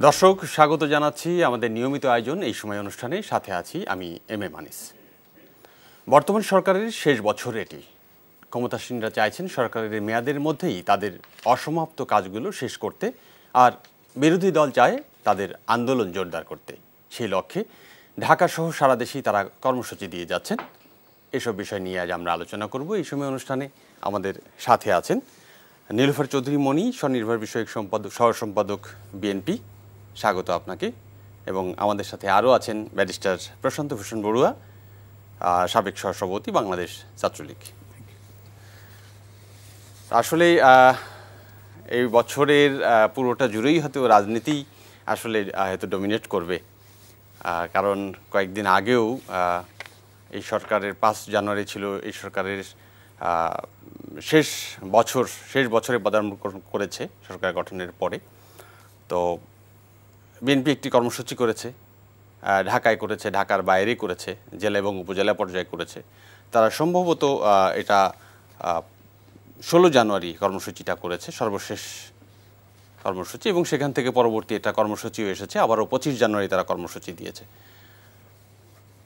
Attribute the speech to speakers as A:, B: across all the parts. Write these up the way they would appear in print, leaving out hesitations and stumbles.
A: দর্শক স্বাগত জানাচ্ছি আমাদের নিয়মিত আয়োজন এই সময় অনুষ্ঠানে। সাথে আছি আমি এম এ মানিস। বর্তমান সরকারের শেষ বছর এটি। ক্ষমতাসীনরা চাইছেন সরকারের মেয়াদের মধ্যেই তাদের অসমাপ্ত কাজগুলো শেষ করতে, আর বিরোধী দল চায় তাদের আন্দোলন জোরদার করতে। সেই লক্ষ্যে ঢাকাসহ সারা দেশেই তারা কর্মসূচি দিয়ে যাচ্ছেন। এসব বিষয় নিয়ে আজ আমরা আলোচনা করব। এই সময় অনুষ্ঠানে আমাদের সাথে আছেন নীলুফার চৌধুরী মণি, স্বনির্ভর বিষয়ক সহ সম্পাদক, বিএনপি। স্বাগত আপনাকে। এবং আমাদের সাথে আরও আছেন ব্যারিস্টার প্রশান্ত ভূষণ বড়ুয়া, সাবেক সহসভাপতি, বাংলাদেশ ছাত্রলীগ। আসলে এই বছরের পুরোটা জুড়েই হয়তো রাজনীতি আসলে হয়তো ডমিনেট করবে, কারণ কয়েকদিন আগেও এই সরকারের 5 জানুয়ারি ছিল এই সরকারের শেষ বছরে পদার্পণ করেছে সরকার গঠনের পরে। তো বিএনপি একটি কর্মসূচি করেছে, ঢাকায় করেছে, ঢাকার বাইরে করেছে, জেলা এবং উপজেলা পর্যায়ে করেছে। তারা সম্ভবত এটা 16 জানুয়ারি কর্মসূচিটা করেছে, সর্বশেষ কর্মসূচি, এবং সেখান থেকে পরবর্তী এটা কর্মসূচিও এসেছে। আবারও 25 জানুয়ারি তারা কর্মসূচি দিয়েছে।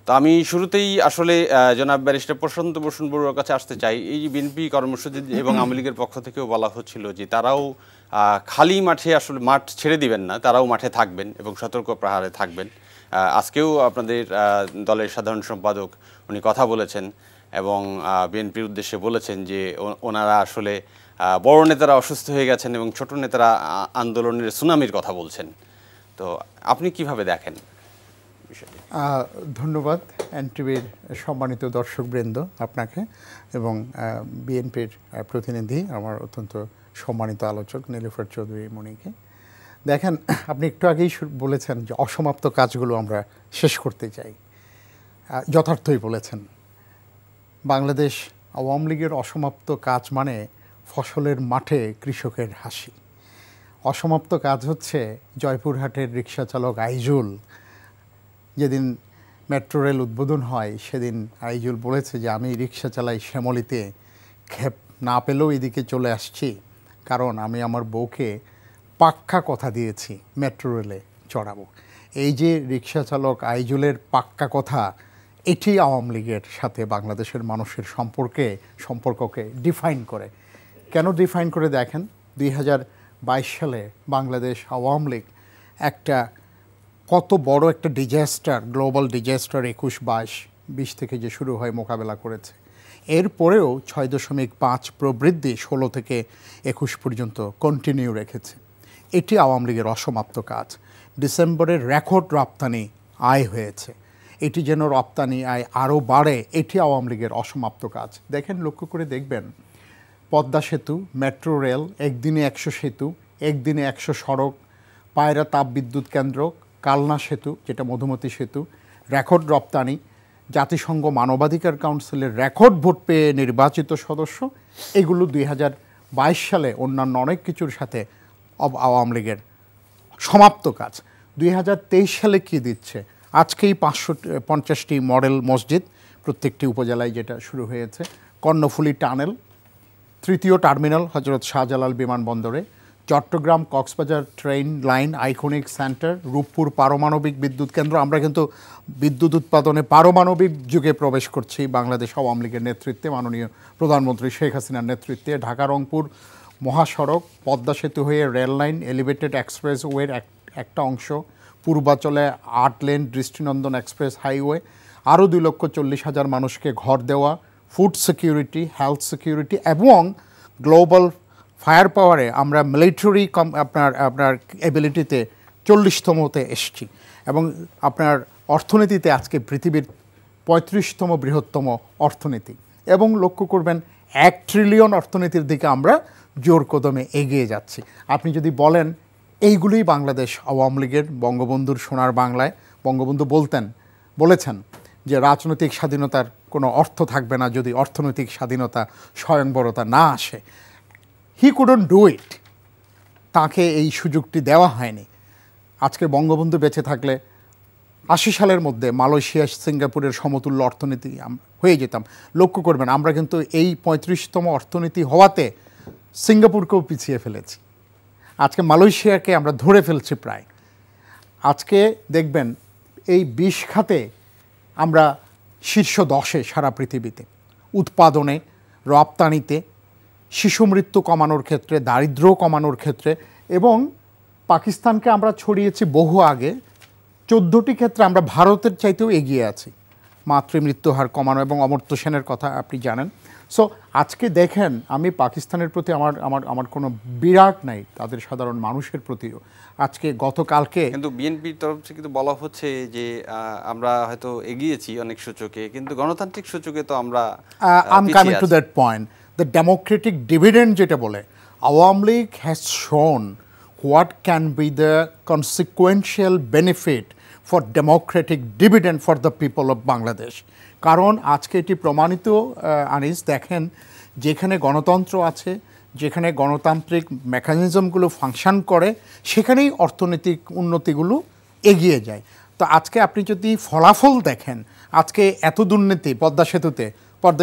A: তো আমি শুরুতেই আসলে জনাব ব্যারিস্টার প্রশান্ত ভূষণ বড়ুয়ার কাছে আসতে চাই। এই যে বিএনপি কর্মসূচি এবং আওয়ামী লীগের পক্ষ থেকেও বলা হচ্ছিল যে তারাও খালি মাঠে আসলে মাঠ ছেড়ে দিবেন না, তারাও মাঠে থাকবেন এবং সতর্ক প্রহারে থাকবেন। আজকেও আপনাদের দলের সাধারণ সম্পাদক উনি কথা বলেছেন এবং বিএনপির উদ্দেশ্যে বলেছেন যে ওনারা আসলে বড় নেতারা অসুস্থ হয়ে গেছেন এবং ছোট নেতারা আন্দোলনের সুনামির কথা বলছেন। তো আপনি কিভাবে দেখেন?
B: ধন্যবাদ এনটিভির সম্মানিত দর্শকবৃন্দ আপনাকে এবং বিএনপির প্রতিনিধি আমার অত্যন্ত সম্মানিত আলোচক নীলুফার চৌধুরী মণিকে। দেখেন, আপনি একটু আগেই বলেছেন যে অসমাপ্ত কাজগুলো আমরা শেষ করতে চাই। যথার্থই বলেছেন। বাংলাদেশ আওয়ামী লীগের অসমাপ্ত কাজ মানে ফসলের মাঠে কৃষকের হাসি। অসমাপ্ত কাজ হচ্ছে জয়পুরহাটের রিক্সা চালক আইজুল। যেদিন মেট্রো রেল উদ্বোধন হয় সেদিন আইজুল বলেছে যে আমি রিক্সা চালাই শ্যামলীতে, খেপ না পেলেও এদিকে চলে আসছি, কারণ আমি আমার বউকে পাক্কা কথা দিয়েছি মেট্রো রেলে চড়াবো। এই যে রিক্সা চালক আইজুলের পাক্কা কথা, এটি আওয়ামী লীগের সাথে বাংলাদেশের মানুষের সম্পর্ককে ডিফাইন করে। কেন ডিফাইন করে? দেখেন, 2022 সালে বাংলাদেশ আওয়ামী লীগ একটা কত বড় একটা ডিজাস্টার, গ্লোবাল ডিজাস্টার 21-22 থেকে যে শুরু হয় মোকাবেলা করেছে। এরপরেও 6.5 প্রবৃদ্ধি 16 থেকে 21 পর্যন্ত কন্টিনিউ রেখেছে। এটি আওয়ামী লীগের অসমাপ্ত কাজ। ডিসেম্বরের রেকর্ড রপ্তানি আয় হয়েছে। এটি যেন রপ্তানি আয় আরও বাড়ে, এটি আওয়ামী লীগের অসমাপ্ত কাজ। দেখেন, লক্ষ্য করে দেখবেন, পদ্মা সেতু, মেট্রো রেল, একদিনে 100 সেতু, একদিনে 100 সড়ক, পায়রা তাপবিদ্যুৎ কেন্দ্র, কালনা সেতু যেটা মধুমতি সেতু, রেকর্ড রপ্তানি, জাতিসংঘ মানবাধিকার কাউন্সিলের রেকর্ড ভোট পেয়ে নির্বাচিত সদস্য, এগুলো 2022 সালে অন্যান্য অনেক কিছুর সাথে আওয়ামী লীগের সমাপ্ত কাজ। 2023 সালে কি দিচ্ছে? আজকেই 550টি মডেল মসজিদ প্রত্যেকটি উপজেলায় যেটা শুরু হয়েছে, কর্ণফুলী টানেল, 3য় টার্মিনাল হজরত শাহজালাল বিমানবন্দরে, Chattogram Cox's Bazar train line iconic centre, Rooppur পারমাণবিক বিদ্যুৎ কেন্দ্র। আমরা কিন্তু বিদ্যুৎ উৎপাদনে পারমাণবিক যুগে প্রবেশ করছি বাংলাদেশ আওয়ামী লীগের নেতৃত্বে, মাননীয় প্রধানমন্ত্রী শেখ হাসিনার নেতৃত্বে। ঢাকা রংপুর মহাসড়ক, পদ্মা সেতু হয়ে রেল লাইন, এলিভেটেড এক্সপ্রেসওয়ের একটা অংশ, পূর্বাচলে 8 লেন দৃষ্টিনন্দন এক্সপ্রেস হাইওয়ে, আরও 2,40,000 মানুষকে ঘর দেওয়া, ফুড সিকিউরিটি, হেলথ সিকিউরিটি এবং গ্লোবাল ফায়ার পাওয়ারে আমরা মিলিটারি আপনার এবিলিটিতে 40তমতে এসছি এবং আপনার অর্থনীতিতে আজকে পৃথিবীর 35তম বৃহত্তম অর্থনীতি। এবং লক্ষ্য করবেন 1 ট্রিলিয়ন অর্থনীতির দিকে আমরা জোর কদমে এগিয়ে যাচ্ছি। আপনি যদি বলেন এইগুলোই বাংলাদেশ আওয়ামী লীগের, বঙ্গবন্ধুর সোনার বাংলায় বঙ্গবন্ধু বলেছেন যে রাজনৈতিক স্বাধীনতার কোনো অর্থ থাকবে না যদি অর্থনৈতিক স্বাধীনতা স্বয়ংবরতা না আসে। হি কুডন্ট ডু ইট, তাকে এই সুযোগটি দেওয়া হয়নি। আজকে বঙ্গবন্ধু বেঁচে থাকলে 80 সালের মধ্যে মালয়েশিয়া সিঙ্গাপুরের সমতুল্য অর্থনীতি হয়ে যেতাম। লক্ষ্য করবেন, আমরা কিন্তু এই 35তম অর্থনীতি হওয়াতে সিঙ্গাপুরকেও পিছিয়ে ফেলেছি। আজকে মালয়েশিয়াকে আমরা ধরে ফেলছি প্রায়। আজকে দেখবেন এই ২০ খাতে আমরা শীর্ষ 10-এ সারা পৃথিবীতে, উৎপাদনে, রপ্তানিতে, শিশু মৃত্যু কমানোর ক্ষেত্রে, দারিদ্র্য কমানোর ক্ষেত্রে, এবং পাকিস্তানকে আমরা ছড়িয়েছি বহু আগে। 14টি ক্ষেত্রে আমরা ভারতের চাইতেও এগিয়ে আছি, মাতৃমৃত্যু হার কমানো, এবং অমর্ত্য সেনের কথা আপনি জানেন। সো আজকে দেখেন, আমি পাকিস্তানের প্রতি আমার আমার আমার কোনো বিরাট নাই, তাদের সাধারণ মানুষের প্রতিও। আজকে গতকালকে
A: কিন্তু বিএনপির তরফ থেকে কিন্তু বলা হচ্ছে যে আমরা হয়তো এগিয়েছি অনেক সূচকে, কিন্তু গণতান্ত্রিক সূচকে তো আমরা
B: I am coming to that point. The Democratic dividend যেটা বলে, আওয়ামী লীগ হ্যাজ শোন what can be the consequential benefit for Democratic dividend for the people of Bangladesh. কারণ আজকে এটি প্রমাণিত, আনিস, দেখেন যেখানে গণতন্ত্র আছে, যেখানে গণতান্ত্রিক মেকানিজমগুলো ফাংশন করে, সেখানেই অর্থনৈতিক উন্নতিগুলো এগিয়ে যায়। তো আজকে আপনি যদি ফলাফল দেখেন, আজকে এত দুর্নীতি পদ্মা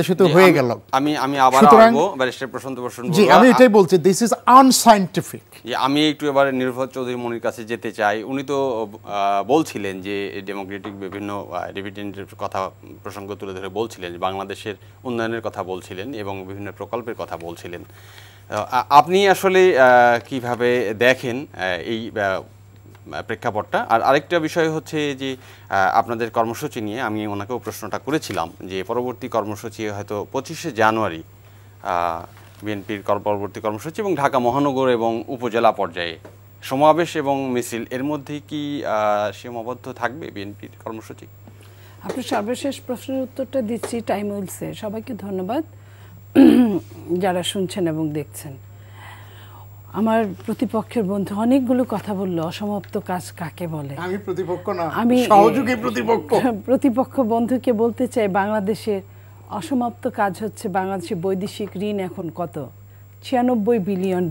B: সেতু হয়ে গেল।
A: আমি আবার আসবো ব্যারিস্টার প্রশান্ত ভূষণ।
B: জি, আমি এটাই বলছি, দিস ইজ আনসাইন্টিফিক।
A: আমি একটু এবার নিরুপম চৌধুরী মনির কাছে যেতে চাই। উনি তো বলছিলেন যে ডেমোক্রেটিক বিভিন্ন ডিভিডেন্ডের কথা প্রসঙ্গ তুলে ধরে বলছিলেন, বাংলাদেশের উন্নয়নের কথা বলছিলেন এবং বিভিন্ন প্রকল্পের কথা বলছিলেন। আপনি আসলে কিভাবে দেখেন এই প্রেক্ষাপটটা? আর আরেকটা বিষয় হচ্ছে যে আপনাদের কর্মসূচি নিয়ে আমি ওনাকেও প্রশ্নটা করেছিলাম যে পরবর্তী কর্মসূচি হয়তো 25শে জানুয়ারি বিএনপির পরবর্তী কর্মসূচি এবং ঢাকা মহানগর এবং উপজেলা পর্যায়ে সমাবেশ এবং মিছিল, এর মধ্যে কি সীমাবদ্ধ থাকবে বিএনপির কর্মসূচি?
C: আপনি সর্বশেষ প্রশ্নের উত্তরটা দিচ্ছি টাইম উইলসে। সবাইকে ধন্যবাদ যারা শুনছেন এবং দেখছেন। আমার প্রতিপক্ষের বন্ধু অনেকগুলো কথা বললো, অসমাপ্ত কাজ কাকে বলে।
B: আমি প্রতিপক্ষ না,
C: আমি
B: সহযোগী প্রতিপক্ষ।
C: প্রতিপক্ষ বন্ধুকে বলতে চাই, বাংলাদেশের অসমাপ্ত কাজ হচ্ছে বাংলাদেশের বৈদেশিক ঋণ এখন কত? $96 বিলিয়ন।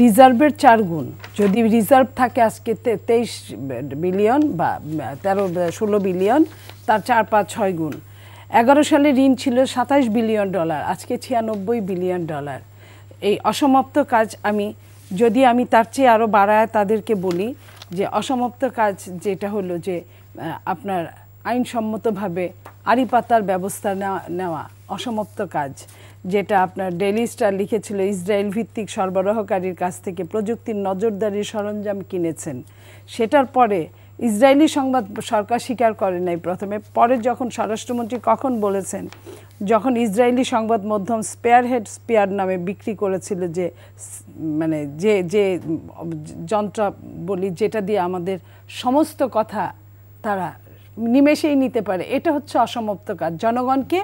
C: রিজার্ভের 4 গুণ। যদি রিজার্ভ থাকে আজকে 23 বিলিয়ন বা 16 বিলিয়ন, তার 4-5-6 গুণ। 11 সালে ঋণ ছিল $27 বিলিয়ন, আজকে $96 বিলিয়ন। এই অসমাপ্ত কাজ যদি আমি তার চেয়ে আরও বাড়ায় তাদেরকে বলি যে অসমাপ্ত কাজ যেটা হলো যে আপনার আইনসম্মতভাবে আড়ি পাতার ব্যবস্থা নেওয়া অসমাপ্ত কাজ, যেটা আপনার ডেইলি স্টার লিখেছিল, ইসরায়েল ভিত্তিক সরবরাহকারীর কাছ থেকে প্রযুক্তির নজরদারির সরঞ্জাম কিনেছেন। সেটার পরে ইসরায়েলি সংবাদ সরকার স্বীকার করে নাই প্রথমে, পরে যখন স্বরাষ্ট্রমন্ত্রী কখন বলেছেন, যখন ইসরায়েলি সংবাদ মাধ্যম স্পেয়ার নামে বিক্রি করেছিল, যে মানে যে যন্ত্রাবলী যেটা দিয়ে আমাদের সমস্ত কথা তারা নিমেষেই নিতে পারে, এটা হচ্ছে অসমাপ্ত কাজ। জনগণকে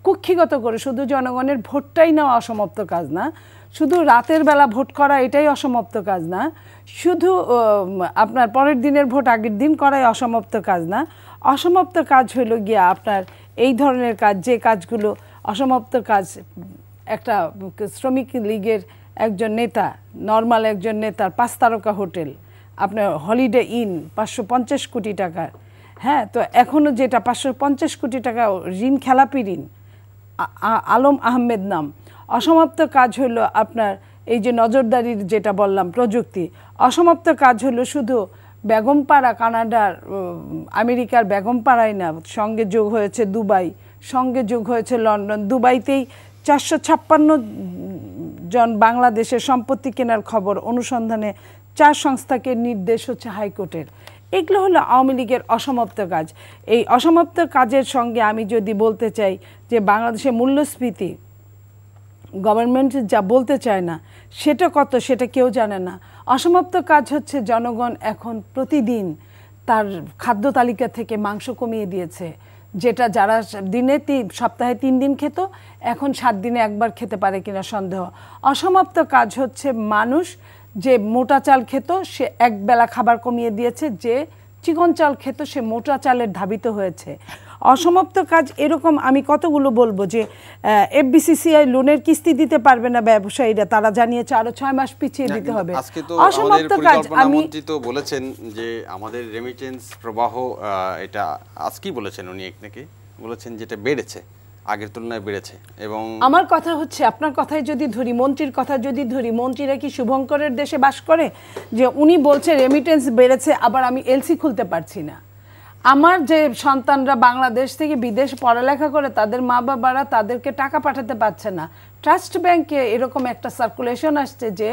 C: কুক্ষিগত করে, শুধু জনগণের ভোটটাই নেওয়া অসমাপ্ত কাজ না, শুধু রাতের বেলা ভোট করা এটাই অসমাপ্ত কাজ না, শুধু আপনার পরের দিনের ভোট আগের দিন করাই অসমাপ্ত কাজ না। অসমাপ্ত কাজ হইল গিয়া আপনার এই ধরনের কাজ, যে কাজগুলো অসমাপ্ত কাজ। একটা শ্রমিক লীগের একজন নেতা, নর্মাল একজন নেতার 5 তারকা হোটেল, আপনার হলিডে ইন 550 কোটি টাকার, হ্যাঁ, তো এখনও যেটা 550 কোটি টাকা ঋণ, খেলাপি ঋণ, আলম আহমেদ নাম। অসমাপ্ত কাজ হলো আপনার এই যে নজরদারির যেটা বললাম প্রযুক্তি। অসমাপ্ত কাজ হলো শুধু বেগমপাড়া, কানাডার আমেরিকার বেগমপাড়ায় না, সঙ্গে যোগ হয়েছে দুবাই, সঙ্গে যোগ হয়েছে লন্ডন। দুবাইতেই 456 জন বাংলাদেশের সম্পত্তি কেনার খবর অনুসন্ধানে 4 সংস্থাকে নির্দেশ হচ্ছে হাইকোর্টের। এগুলো হলো আওয়ামী লীগের অসমাপ্ত কাজ। এই অসমাপ্ত কাজের সঙ্গে আমি যদি বলতে চাই যে বাংলাদেশের মূল্যস্ফীতি গভর্নমেন্ট যা বলতে চায় না সেটা কত, সেটা কেউ জানে না। অসমাপ্ত কাজ হচ্ছে জনগণ এখন প্রতিদিন তার খাদ্য তালিকা থেকে মাংস কমিয়ে দিয়েছে, যেটা যারা সপ্তাহে 3 দিন খেত এখন 7 দিনে একবার খেতে পারে কিনা সন্দেহ। অসমাপ্ত কাজ হচ্ছে মানুষ যে মোটা চাল খেত সে একবেলা খাবার কমিয়ে দিয়েছে, যে চিকন চাল খেত সে মোটা চালের ধাবিত হয়েছে। অসমাপ্ত কাজ এরকম আমি কতগুলো বলবো, যে এফবিসিসিআই লোনের কিস্তি দিতে পারবে না ব্যবসায়ীরা, তারা জানিয়েছে আরো 6 মাস পিছিয়ে দিতে হবে।
A: অসমাপ্ত কাজ মন্ত্রী তো বলেছেন যে আমাদের রেমিটেন্স প্রবাহ, এটা আজকেই বলেছেন উনি, নাকি বলেছেন যেটা বেড়েছে আগের তুলনায় বেড়েছে। এবং
C: আমার কথা হচ্ছে, আপনার কথাই যদি ধরি, মন্ত্রীর কথা যদি ধরি, মন্ত্রীরা কি শুভঙ্করের দেশে বাস করে যে উনি বলছে রেমিটেন্স বেড়েছে আবার আমি এলসি খুলতে পারছি না? আমার যে সন্তানরা বাংলাদেশ থেকে বিদেশ পড়ালেখা করে তাদের মা বাবারা তাদেরকে টাকা পাঠাতে পারছে না। ট্রাস্ট ব্যাংকে এরকম একটা সার্কুলেশন আসছে যে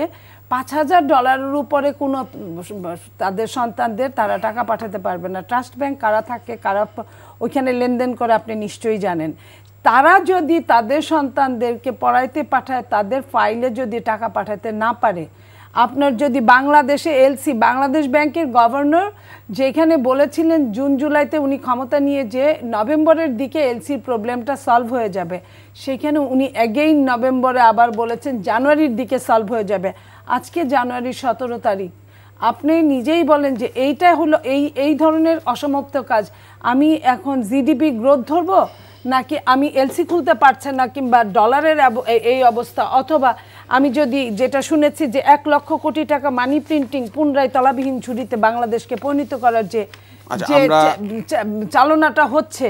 C: $5,000 উপরে কোনো তাদের সন্তানদের তারা টাকা পাঠাতে পারবে না। ট্রাস্ট ব্যাংক কারা থাকে, কারা ওইখানে লেনদেন করে আপনি নিশ্চয়ই জানেন। তারা যদি তাদের সন্তানদেরকে পড়াইতে পাঠায়, তাদের ফাইলে যদি টাকা পাঠাতে না পারে, আপনার যদি বাংলাদেশে এলসি, বাংলাদেশ ব্যাংকের গভর্নর যেখানে বলেছিলেন জুন জুলাইতে উনি ক্ষমতা নিয়ে যে নভেম্বরের দিকে এলসির প্রবলেমটা সলভ হয়ে যাবে, সেখানে উনি অ্যাগেইন নভেম্বরে আবার বলেছেন জানুয়ারির দিকে সলভ হয়ে যাবে। আজকে জানুয়ারির 17 তারিখ। আপনি নিজেই বলেন যে এইটা হলো এই ধরনের অসমাপ্ত কাজ। আমি এখন জিডিপি গ্রোথ ধরবো, নাকি আমি এলসি খুলতে পারছে না কিংবা ডলারের এই অবস্থা, অথবা আমি যদি যেটা শুনেছি যে 1 লক্ষ কোটি টাকা মানি প্রিন্টিং পুনরায় তলাবিহীন ঝুড়িতে বাংলাদেশকে পরিণত করার যে চালনাটা হচ্ছে,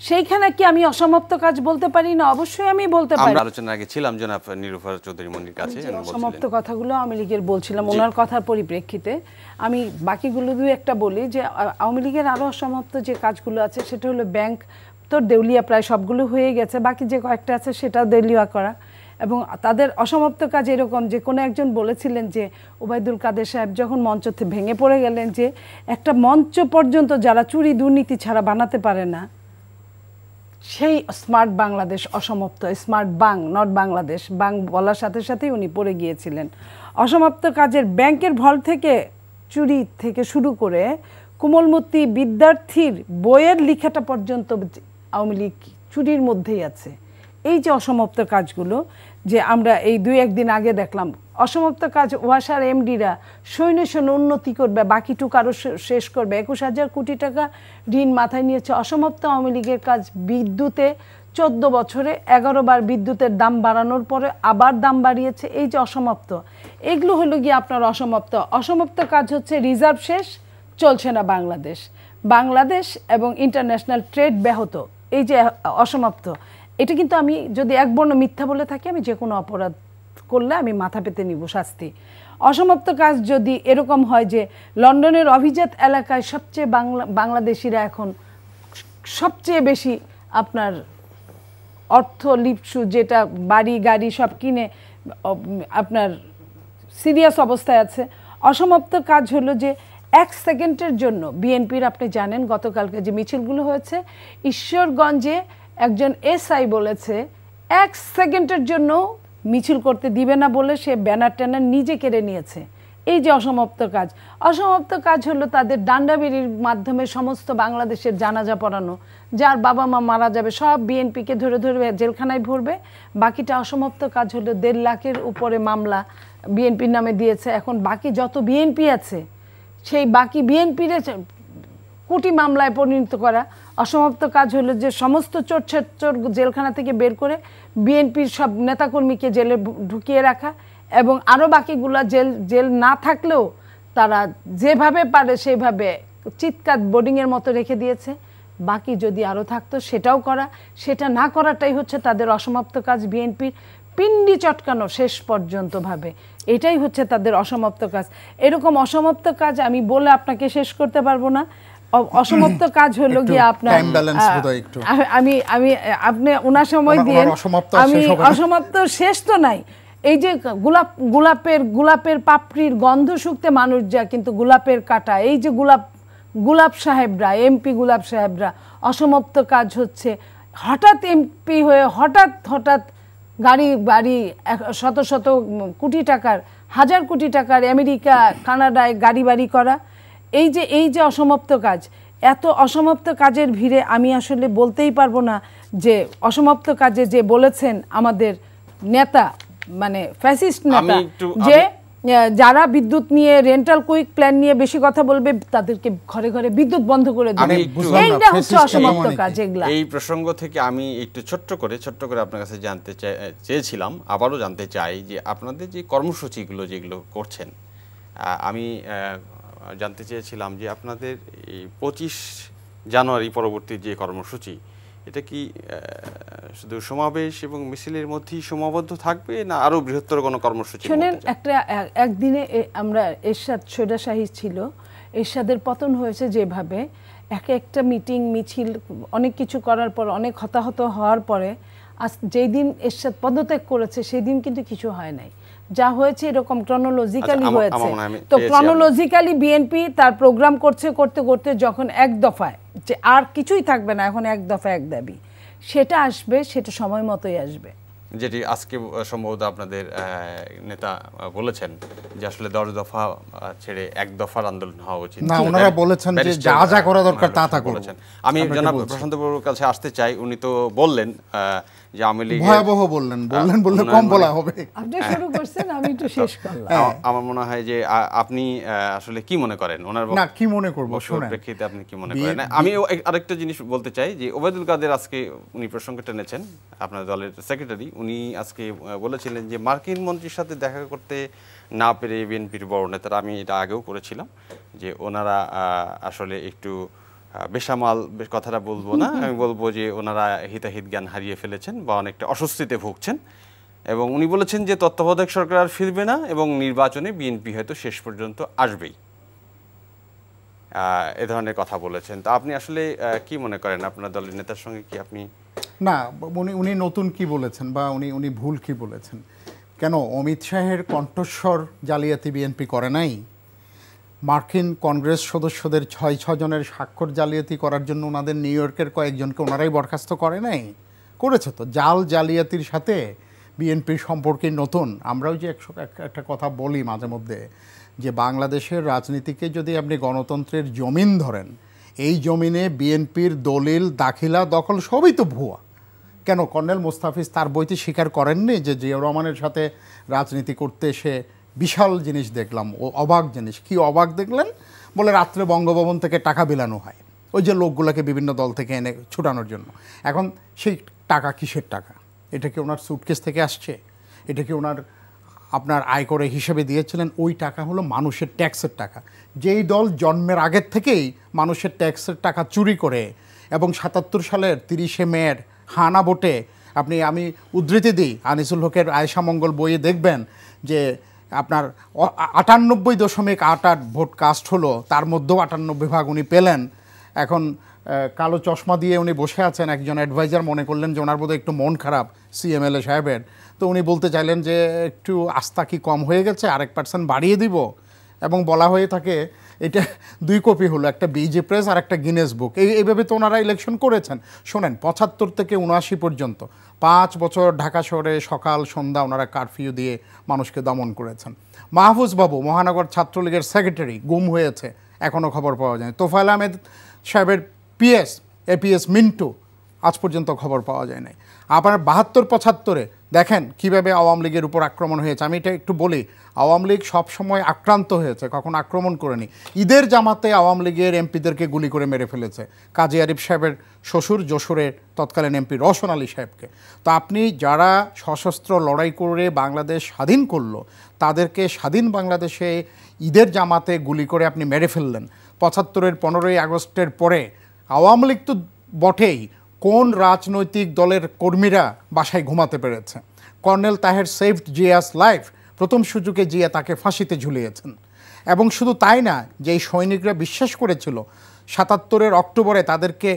C: সেইখানে কি আমি অসমাপ্ত কাজ বলতে পারি না? অবশ্যই আমি বলতে পারি।
A: আমরা আলোচনার আগে ছিলাম জনাব নীলুফার চৌধুরী মনির কাছে,
C: অসমাপ্ত কথাগুলো আওয়ামী লীগের বলছিলাম, ওনার কথার পরিপ্রেক্ষিতে আমি বাকিগুলো দুই একটা বলি যে আওয়ামী লীগের আরও অসমাপ্ত যে কাজগুলো আছে সেটা হলো ব্যাংক তো দেউলিয়া প্রায় সবগুলো হয়ে গেছে, বাকি যে কয়েকটা আছে সেটাও দেউলিয়া করা। এবং তাদের অসমাপ্ত কাজ এরকম যে কোনো একজন বলেছিলেন যে ওবায়দুল কাদের সাহেব যখন মঞ্চতে ভেঙে পড়ে গেলেন যে একটা মঞ্চ পর্যন্ত যারা চুরি দুর্নীতি ছাড়া বানাতে পারে না, সেই স্মার্ট বাংলাদেশ অসমাপ্ত, স্মার্ট বাং নট বাংলাদেশ, বাং বলার সাথে সাথেই উনি পড়ে গিয়েছিলেন। অসমাপ্ত কাজের ব্যাংকের ভল থেকে চুরি থেকে শুরু করে কোমলমতি বিদ্যার্থীর বইয়ের লেখাটা পর্যন্ত আওয়ামী লীগ চুরির মধ্যেই আছে। এই যে অসমাপ্ত কাজগুলো যে আমরা এই 2-1 দিন আগে দেখলাম, অসমাপ্ত কাজ ওয়াসার এমডিরা সৈন্য উন্নতি করবে, বাকিটুকু আরও শেষ করবে। 21,000 কোটি টাকা ঋণ মাথায় নিয়েছে। অসমাপ্ত আওয়ামী লীগের কাজ বিদ্যুতে 14 বছরে 11 বার বিদ্যুতের দাম বাড়ানোর পরে আবার দাম বাড়িয়েছে। এই যে অসমাপ্ত, এগুলো হলো গিয়ে আপনার অসমাপ্ত কাজ হচ্ছে রিজার্ভ শেষ, চলছে না বাংলাদেশ এবং ইন্টারন্যাশনাল ট্রেড ব্যাহত। এই যে অসমাপ্ত, এটা কিন্তু আমি যদি এক বর্ণ মিথ্যা বলে থাকি, আমি যে কোনো অপরাধ করলে আমি মাথা পেতে নিব শাস্তি। অসমাপ্ত কাজ যদি এরকম হয় যে লন্ডনের অভিজাত এলাকায় সবচেয়ে বাংলাদেশিরা এখন সবচেয়ে বেশি আপনার অর্থ লিপসু, যেটা বাড়ি গাড়ি সব কিনে আপনার সিরিয়াস অবস্থায় আছে। অসমাপ্ত কাজ হলো যে 1 সেকেন্ডের জন্য বিএনপির, আপনি জানেন গতকালকে যে মিছিলগুলো হয়েছে, ঈশ্বরগঞ্জে একজন এসআই বলেছে 1 সেকেন্ডের জন্য মিছিল করতে দিবে না বলে সে ব্যানার ট্যানার নিজে কেড়ে নিয়েছে। এই যে অসমাপ্ত কাজ হলো তাদের ডান্ডাবেরির মাধ্যমে সমস্ত বাংলাদেশের জানাজা পড়ানো, যার বাবা মা মারা যাবে সব বিএনপিকে ধরে জেলখানায় ভরবে। বাকিটা অসমাপ্ত কাজ হলো 1.5 লাখের উপরে মামলা বিএনপির নামে দিয়েছে। এখন বাকি যত বিএনপি আছে সেই বাকি বিএনপির কোটি মামলায় পরিণত করা। অসমাপ্ত কাজ হলো যে সমস্ত চোর জেলখানা থেকে বের করে বিএনপির সব নেতাকর্মীকে জেলে ঢুকিয়ে রাখা, এবং আরও বাকিগুলা জেল না থাকলেও তারা যেভাবে পারে সেইভাবে চিৎকার বোর্ডিংয়ের মতো রেখে দিয়েছে। বাকি যদি আরও থাকতো সেটাও করা, সেটা না করাটাই হচ্ছে তাদের অসমাপ্ত কাজ। বিএনপির পিন্ডি চটকানো শেষ পর্যন্ত ভাবে, এটাই হচ্ছে তাদের অসমাপ্ত কাজ। এরকম অসমাপ্ত কাজ আমি বলে আপনাকে শেষ করতে পারবো না। অসমাপ্ত কাজ হলো গিয়ে আপনার আমি আপনি ওনার সময় দিয়ে আমি অসমাপ্ত শেষ তো নাই। এই যে গোলাপের পাপড়ির গন্ধ শুকতে মানুষ যায়, কিন্তু গোলাপের কাটা, এই যে গোলাপ সাহেবরা, এমপি গোলাপ সাহেবরা, অসমাপ্ত কাজ হচ্ছে হঠাৎ এমপি হয়ে হঠাৎ গাড়ি শত কোটি টাকার, 1000 কোটি টাকার আমেরিকা কানাডায় গাড়ি বাড়ি করা। এই যে অসমাপ্ত কাজ, এত অসমাপ্ত কাজের ভিড়ে আমি আসলে বলতেই পারবো না যে অসমাপ্ত কাজে যে বলেছেন আমাদের নেতা, মানে ফ্যাসিস্ট নেতা, যে যারা বিদ্যুৎ নিয়ে রেন্টাল কুইক প্ল্যান নিয়ে বেশি কথা বলবে তাদেরকে ঘরে ঘরে বিদ্যুৎ বন্ধ করে দেবে। এইটা হচ্ছে অসমাপ্ত কাজ। এগুলা
A: এই প্রসঙ্গ থেকে আমি একটু ছোট্ট করে আপনার কাছে জানতে চেয়েছিলাম, আবারও জানতে চাই যে আপনাদের যে কর্মসূচিগুলো যেগুলো করছেন, আমি জানতে চেয়েছিলাম যে আপনাদের এই 25 জানুয়ারি পরবর্তী যে কর্মসূচি, এটা কি শুধু সমাবেশ এবং মিছিলের মধ্যেই সীমাবদ্ধ থাকবে, না আরো বৃহত্তর কোনো কর্মসূচি?
C: শোনেন, একদিনে আমরা এরশাদ শৈরাশাহী ছিল, এরশাদের পতন হয়েছে যেভাবে, একটা মিটিং মিছিল অনেক কিছু করার পর, অনেক হতাহত হওয়ার পরে আজ যেই দিন এরশাদ পদত্যাগ করেছে সেই দিন কিন্তু কিছু হয় নাই। যা হয়েছে এরকম ক্রনোলজিক্যালি হয়েছে। তো ক্রনোলজিক্যালি বিএনপি তার প্রোগ্রাম করতে করতে যখন এক দফায় যে আর কিছুই থাকবে না, এখন এক দফা এক দাবি, সেটা আসবে, সেটা সময় মতোই আসবে।
A: যেটি আজকে সম্ভবত আপনাদের নেতা বলেছেন যে আসলে 10 দফা ছেড়ে এক দফার আন্দোলন হওয়া উচিত।
B: না, ওনারা বলেছেন যে যা যা করা দরকার তা তা করেছেন।
A: আমি জনাব প্রশান্ত বাবুর কাছে আসতে চাই। উনি তো বললেন যে আওয়ামী লীগ
B: ভয়াবহ বললেন বললে কম বলা হবে।
C: আপনি শুরু করছেন, আমি একটু শেষ করলাম।
A: আমার মনে হয় যে আপনি আসলে কি মনে করেন ওনার?
B: না, কি মনে করব, শুনুন
A: প্রেক্ষিতে আপনি কি মনে করেন? আমি আরেকটা জিনিস বলতে চাই যে ওবায়দুল কাদের আজকে উনি প্রসঙ্গ টেনেছেন, আপনার দলের সেক্রেটারি, উনি আজকে বলেছিলেন যে মার্কিন মন্ত্রীর সাথে দেখা করতে না পেরে বিএনপির বড় নেতারা, আমি এটা আগেও করেছিলাম, যে ওনারা আসলে একটু বেসামাল, কথাটা বলবো না, আমি বলবো যে ওনারা হিতাহিত জ্ঞান হারিয়ে ফেলেছেন বা অনেকটা অস্বস্তিতে ভুগছেন। এবং উনি বলেছেন যে তত্ত্বাবধায়ক সরকার আর ফিরবে না এবং নির্বাচনে বিএনপি হয়তো শেষ পর্যন্ত আসবেই, এ ধরনের কথা বলেছেন। তো আপনি আসলে কি মনে করেন, আপনার দলের নেতার সঙ্গে কি আপনি?
B: না, উনি নতুন কি বলেছেন বা উনি ভুল কি বলেছেন? কেন অমিত শাহের কণ্ঠস্বর জালিয়াতি বিএনপি করে নাই? মার্কিন কংগ্রেস সদস্যদের 6 জনের স্বাক্ষর জালিয়াতি করার জন্য ওনাদের নিউ ইয়র্কের কয়েকজনকে ওনারাই বরখাস্ত করে নাই? করেছে তো। জালিয়াতির সাথে বিএনপির সম্পর্কে নতুন। আমরাও যে একটা কথা বলি মাঝে মধ্যে, যে বাংলাদেশের রাজনীতিকে যদি আপনি গণতন্ত্রের জমিন ধরেন, এই জমিনে বিএনপির দলিল, দাখিলা, দখল সবই তো ভুয়া। কেন কর্নেল মোস্তাফিজ তার বইতে স্বীকার করেননি যে জিয়াউর রহমানের সাথে রাজনীতি করতে এসে বিশাল জিনিস দেখলাম, ও অবাক জিনিস? কি অবাক দেখলেন? বলে রাত্রে বঙ্গভবন থেকে টাকা বিলানো হয় ওই যে লোকগুলোকে বিভিন্ন দল থেকে এনে ছুটানোর জন্য। এখন সেই টাকা কিসের টাকা? এটা কি ওনার সুটকেস থেকে আসছে? এটা কি ওনার আপনার আয় করে হিসেবে দিয়েছিলেন? ওই টাকা হলো মানুষের ট্যাক্সের টাকা। যেই দল জন্মের আগের থেকেই মানুষের ট্যাক্সের টাকা চুরি করে এবং 77 সালের 30শে মের হানা ভোটে, আমি উদ্ধৃতি দিই, আনিসুল হকের আয়েশা মঙ্গল বইয়ে দেখবেন যে আপনার 98.88 ভোট কাস্ট হলো, তার মধ্যেও 98 উনি পেলেন। এখন কালো চশমা দিয়ে উনি বসে আছেন, একজন অ্যাডভাইজার মনে করলেন যে ওনার বোধহয় একটু মন খারাপ সিএমএলএ সাহেবের, তো উনি বলতে চাইলেন যে একটু আস্থা কি কম হয়ে গেছে, 1% বাড়িয়ে দিব। এবং বলা হয়ে থাকে এটা 2 কপি হলো, একটা বিজি প্রেস আর একটা গিনেস বুক। এইভাবে তো ওনারা ইলেকশন করেছেন। শোনেন, 75 থেকে 79 পর্যন্ত 5 বছর ঢাকা শহরে সকাল সন্ধ্যা ওনারা কারফিউ দিয়ে মানুষকে দমন করেছেন। মাহফুজ বাবু মহানগর ছাত্রলীগের সেক্রেটারি গুম হয়েছে, এখনও খবর পাওয়া যায়। তোফায়েল আহমেদ সাহেবের এপিএস মিন্টু, আজ পর্যন্ত খবর পাওয়া যায় নাই। আবার 72-75 দেখেন কিভাবে আওয়ামী লীগের উপর আক্রমণ হয়েছে। আমি এটা একটু বলি, আওয়ামী লীগ সবসময় আক্রান্ত হয়েছে, কখন আক্রমণ করেনি। ঈদের জামাতে আওয়ামী লীগের এমপিদেরকে গুলি করে মেরে ফেলেছে, কাজী আরিফ সাহেবের শ্বশুর যশোরের তৎকালীন এমপি রওশন আলী সাহেবকে। তো আপনি যারা সশস্ত্র লড়াই করে বাংলাদেশ স্বাধীন করলো, তাদেরকে স্বাধীন বাংলাদেশে ঈদের জামাতে গুলি করে আপনি মেরে ফেললেন। 75-এর 15ই আগস্টের পরে আওয়ামী লীগ তো বটেই, কোন রাজনৈতিক দলের কর্মীরা বাসায় ঘুমাতে পেরেছে? Colonel Taher saved Zia's life, প্রথম সুযোগে জিয়া তাকে ফাঁসিতে ঝুলিয়েছেন। এবং শুধু তাই না, যেই সৈনিকরা বিশ্বাস করেছিল 77-এর অক্টোবরে তাদেরকে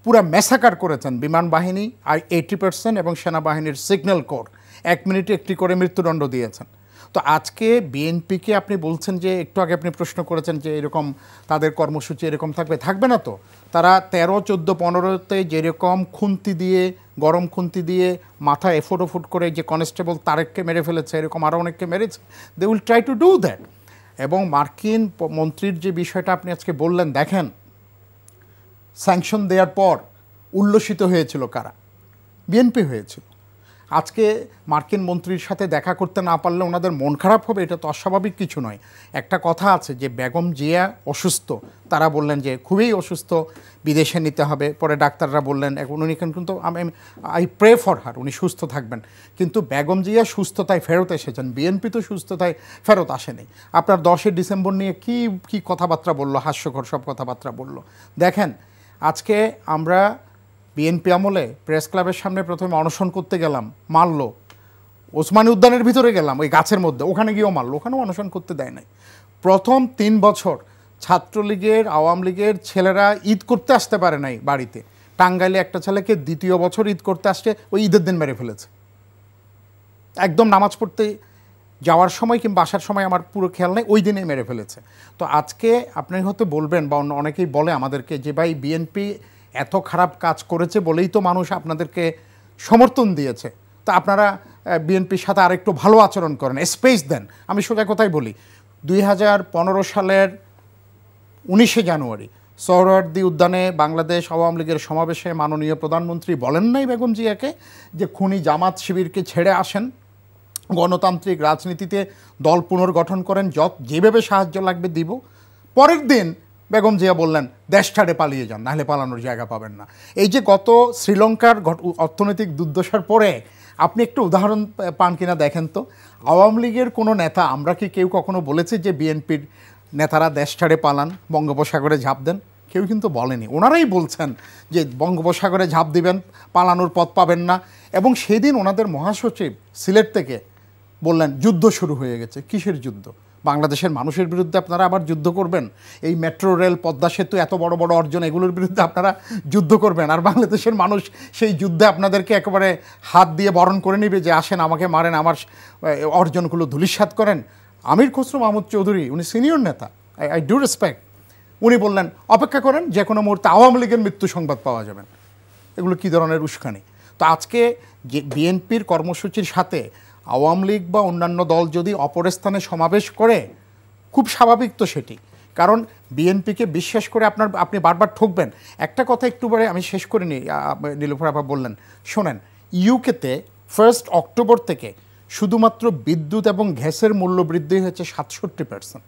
B: পুরা ম্যাসাকার করেছেন বিমান বাহিনী আর 80% এবং সেনাবাহিনীর সিগন্যাল কোর, 1 মিনিটে একটি করে মৃত্যুদণ্ড দিয়েছেন। তো আজকে বিএনপিকে আপনি বলছেন যে, একটু আগে আপনি প্রশ্ন করেছেন যে এরকম তাদের কর্মসূচি এরকম থাকবে না তো। তারা 13, 14, 15-তে যেরকম খুন্তি দিয়ে, গরম খুন্তি দিয়ে মাথা এফোট করে যে কনস্টেবল তারেককে মেরে ফেলেছে, এরকম আরও অনেককে মেরেছে। They will try to do that. এবং মার্কিন মন্ত্রীর যে বিষয়টা আপনি আজকে বললেন, দেখেন স্যাংশন দেওয়ার পর উল্লসিত হয়েছিল কারা? বিএনপি হয়েছিল। আজকে মার্কিন মন্ত্রীর সাথে দেখা করতে না পারলে ওনাদের মন খারাপ হবে, এটা তো অস্বাভাবিক কিছু নয়। একটা কথা আছে যে বেগম জিয়া অসুস্থ, তারা বললেন যে খুবই অসুস্থ, বিদেশে নিতে হবে। পরে ডাক্তাররা বললেন, এখন উনি কিন্তু আই প্রে ফর হার, উনি সুস্থ থাকবেন। কিন্তু বেগম জিয়া সুস্থতায় ফেরত এসেছেন, বিএনপি তো সুস্থতায় ফেরত আসেনি। আপনার 10 ডিসেম্বর নিয়ে কি কথাবার্তা বললো, হাস্যকর সব কথাবার্তা বললো। দেখেন আজকে আমরা বিএনপি আমলে প্রেস ক্লাবের সামনে প্রথমে অনশন করতে গেলাম, মারলো। ওসমানী উদ্যানের ভিতরে গেলাম, ওই গাছের মধ্যে, ওখানে গিয়েও মারলো, ওখানেও অনশন করতে দেয় নাই। প্রথম 3 বছর ছাত্রলীগের, আওয়ামী লীগের ছেলেরা ঈদ করতে আসতে পারে নাই বাড়িতে। টাঙ্গাইলে একটা ছেলেকে 2য় বছর ঈদ করতে আসছে, ওই ঈদের দিন মেরে ফেলেছে। একদম নামাজ পড়তে যাওয়ার সময় কিংবা আসার সময় আমার পুরো খেয়াল নেই, ওই দিনে মেরে ফেলেছে। তো আজকে আপনি হয়তো বলবেন বা অনেকেই বলে আমাদেরকে যে ভাই বিএনপি এত খারাপ কাজ করেছে বলেই তো মানুষ আপনাদেরকে সমর্থন দিয়েছে, তা আপনারা বিএনপির সাথে আরেকটু ভালো আচরণ করেন, স্পেস দেন। আমি সোজা কথাই বলি, 2015 সালের 19শে জানুয়ারি সোহরাওয়ার্দী উদ্যানে বাংলাদেশ আওয়ামী লীগের সমাবেশে মাননীয় প্রধানমন্ত্রী বলেন নাই বেগম জিয়াকে যে খুনি জামাত শিবিরকে ছেড়ে আসেন, গণতান্ত্রিক রাজনীতিতে দল পুনর্গঠন করেন, যেভাবে সাহায্য লাগবে দিব। পরের দিন বেগম জিয়া বললেন দেশ ছাড়ে পালিয়ে যান, নাহলে পালানোর জায়গা পাবেন না। এই যে গত শ্রীলঙ্কার অর্থনৈতিক দুর্দশার পরে আপনি একটু উদাহরণ পান কিনা দেখেন তো। আওয়ামী লীগের কোনো নেতা, আমরা কি কেউ কখনো বলেছি যে বিএনপির নেতারা দেশ ছাড়ে পালান, বঙ্গোপসাগরে ঝাঁপ দেন? কেউ কিন্তু বলেনি। ওনারাই বলছেন যে বঙ্গোপসাগরে ঝাঁপ দিবেন, পালানোর পথ পাবেন না। এবং সেদিন ওনাদের মহাসচিব সিলেট থেকে বললেন যুদ্ধ শুরু হয়ে গেছে। কিসের যুদ্ধ? বাংলাদেশের মানুষের বিরুদ্ধে আপনারা আবার যুদ্ধ করবেন? এই মেট্রো রেল, পদ্মা সেতু, এত বড় বড় অর্জন, এগুলোর বিরুদ্ধে আপনারা যুদ্ধ করবেন? আর বাংলাদেশের মানুষ সেই যুদ্ধে আপনাদেরকে একেবারে হাত দিয়ে বরণ করে নেবে যে আসেন আমাকে মারেন, আমার অর্জনগুলো ধূলিসাৎ করেন। আমির খসরু মাহমুদ চৌধুরী, উনি সিনিয়র নেতা, আই ডু রেসপেক্ট, উনি বললেন অপেক্ষা করেন, যে কোনো মুহূর্তে আওয়ামী লীগের মৃত্যু সংবাদ পাওয়া যাবেন। এগুলো কী ধরনের উস্কানি? তো আজকে যে বিএনপির কর্মসূচির সাথে আওয়ামী লীগ বা অন্যান্য দল যদি অপর স্থানে সমাবেশ করে, খুব স্বাভাবিক তো সেটি, কারণ বিএনপিকে বিশ্বাস করে আপনি বারবার ঠকবেন। একটা কথা একটুবারে আমি শেষ করে নিই, নীলুফার আপা বললেন, শোনেন, ইউকেতে 1 অক্টোবর থেকে শুধুমাত্র বিদ্যুৎ এবং গ্যাসের মূল্য বৃদ্ধি হয়েছে 67%।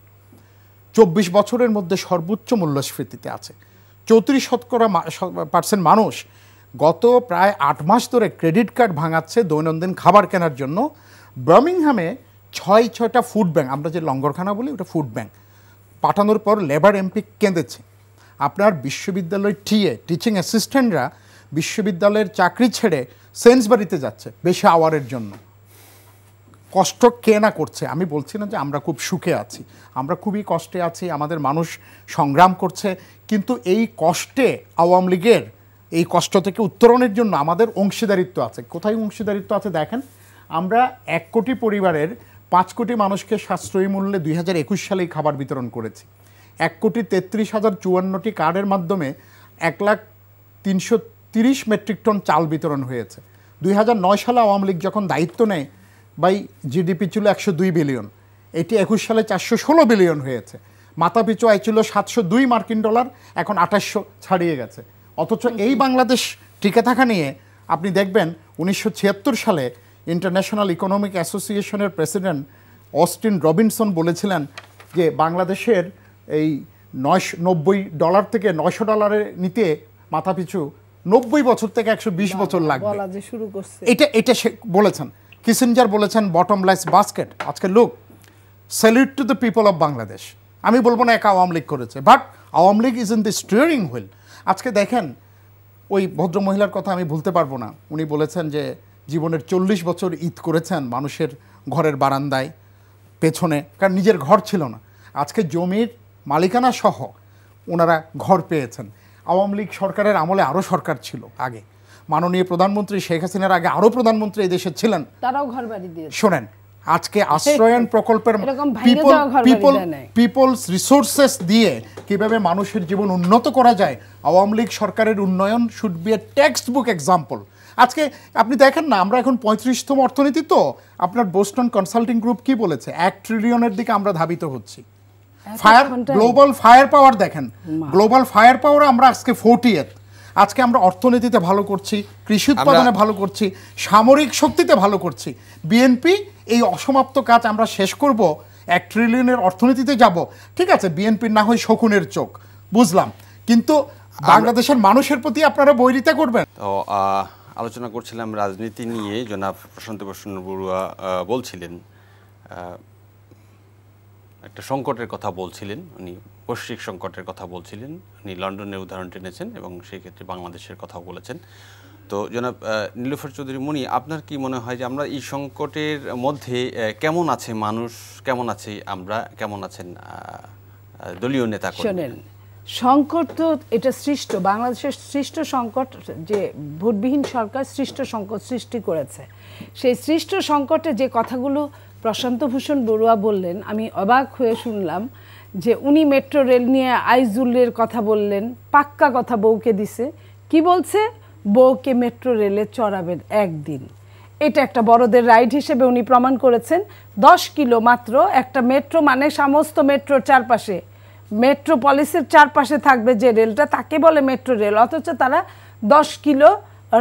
B: 24 বছরের মধ্যে সর্বোচ্চ মূল্যস্ফীতিতে আছে। 34% মানুষ গত প্রায় 8 মাস ধরে ক্রেডিট কার্ড ভাঙাচ্ছে দৈনন্দিন খাবার কেনার জন্য। বার্মিংহামে 6টা ফুড ব্যাংক, আমরা যে লঙ্গরখানা বলি ওটা ফুড ব্যাংক পাঠানোর পর লেবার এমপি কেঁদেছে। আপনার বিশ্ববিদ্যালয় টিচিং অ্যাসিস্ট্যান্টরা বিশ্ববিদ্যালয়ের চাকরি ছেড়ে সেন্সবাড়িতে যাচ্ছে বেশি আওয়ারের জন্য। কষ্ট কে না করছে? আমি বলছি না যে আমরা খুব সুখে আছি, আমরা খুবই কষ্টে আছি, আমাদের মানুষ সংগ্রাম করছে, কিন্তু এই কষ্টে আওয়ামী লীগের এই কষ্ট থেকে উত্তরণের জন্য আমাদের অংশীদারিত্ব আছে। কোথায় অংশীদারিত্ব আছে দেখেন, আমরা 1 কোটি পরিবারের 5 কোটি মানুষকে সাশ্রয়ী মূল্যে 2021 সালেই খাবার বিতরণ করেছি। 1,33,054টি কার্ডের মাধ্যমে 1,330 মেট্রিক টন চাল বিতরণ হয়েছে। 2009 সালে আওয়ামী লীগ যখন দায়িত্ব নেয়, বাই জিডিপি ছিল 102 বিলিয়ন, এটি 21 সালে 416 বিলিয়ন হয়েছে। মাথাপিছু আয় ছিল 702 মার্কিন ডলার, এখন 2800 ছাড়িয়ে গেছে। অথচ এই বাংলাদেশ টিকে থাকা নিয়ে আপনি দেখবেন 1976 সালে ইন্টারন্যাশনাল ইকোনমিক অ্যাসোসিয়েশনের প্রেসিডেন্ট অস্টিন রবিনসন বলেছিলেন যে বাংলাদেশের এই $90 থেকে $900 নিতে মাথাপিছু 90 বছর থেকে 120 বছর লাগবে। এটা সে বলেছেন। কিসিঞ্জার বলেছেন বটমলেস বাস্কেট। আজকে look, salute to the people of Bangladesh. আমি বলবো না একা আওয়ামী লীগ করেছে, but Awami League is in the steering wheel. আজকে দেখেন, ওই ভদ্র মহিলার কথা আমি ভুলতে পারবো না, উনি বলেছেন যে জীবনের 40 বছর ঈদ করেছেন মানুষের ঘরের বারান্দায় পেছনে, কারণ নিজের ঘর ছিল না। আজকে জমির মালিকানা সহ ওনারা ঘর পেয়েছেন। আওয়ামী লীগ সরকারের আমলে আরও সরকার ছিল, আগে মাননীয় প্রধানমন্ত্রী শেখ হাসিনার আগে আরও প্রধানমন্ত্রী এই দেশে ছিলেন, তারাও ঘর বাড়ি দিয়েছেন। শোনেন, আজকে আশ্রয়ন প্রকল্পের পিপলস রিসোর্সেস দিয়ে কিভাবে মানুষের জীবন উন্নত করা যায়, আওয়ামী লীগ সরকারের উন্নয়ন should B A text book example. আজকে আপনি দেখেন না, আমরা এখন 35তম অর্থনীতি, তো আপনার বোস্টন কনসাল্টিং গ্রুপ কি বলেছে, 1 ট্রিলিয়নের দিকে আমরা ধাবিত হচ্ছি। গ্লোবাল ফায়ার পাওয়ার দেখেন, গ্লোবাল ফায়ার পাওয়ার আমরা আজকে 40th। আজকে আমরা অর্থনীতিতে ভালো করছি, কৃষি উৎপাদনে ভালো করছি, সামরিক শক্তিতে ভালো করছি। বিএনপি এই অসমাপ্ত কাজ আমরা শেষ করব, 1 ট্রিলিয়নের অর্থনীতিতে যাব। ঠিক আছে, বিএনপির না হয় শকুনের চোখ, বুঝলাম, কিন্তু বাংলাদেশের মানুষের প্রতি আপনারা বৈরিতা করবেন।
A: তো আলোচনা করছিলাম রাজনীতি নিয়ে, জনাব প্রশান্ত ভূষণ বড়ুয়া বলছিলেন একটা সংকটের কথা বলছিলেন, উনি বৈশ্বিক সংকটের কথা বলছিলেন, উনি লন্ডনের উদাহরণ টেনেছেন এবং সেই ক্ষেত্রে বাংলাদেশের কথাও বলেছেন। তো জনাব নীলুফার চৌধুরী মনি, আপনার কি মনে হয় যে আমরা এই সংকটের মধ্যে কেমন আছে মানুষ, কেমন আছে আমরা, কেমন আছেন দলীয় নেতা?
C: শোনেন, সংকট তো এটা সৃষ্ট, বাংলাদেশের সৃষ্ট সংকট, যে ভোটবিহীন সরকার সৃষ্ট সংকট সৃষ্টি করেছে। সেই সৃষ্ট সংকটে যে কথাগুলো প্রশান্ত ভূষণ বড়ুয়া বললেন, আমি অবাক হয়ে শুনলাম যে উনি মেট্রো রেল নিয়ে আইজুলের কথা বললেন, পাক্কা কথা বউকে দিছে। কি বলছে? বউকে মেট্রো রেলে চড়াবেন একদিন। এটা একটা বড়দের রাইড হিসেবে উনি প্রমাণ করেছেন। 10 কিলো মাত্র একটা মেট্রো, মানে সমস্ত মেট্রোর চারপাশে, মেট্রোপলিসের চারপাশে থাকবে যে রেলটা, তাকে বলে মেট্রো রেল। অথচ তারা 10 কিলো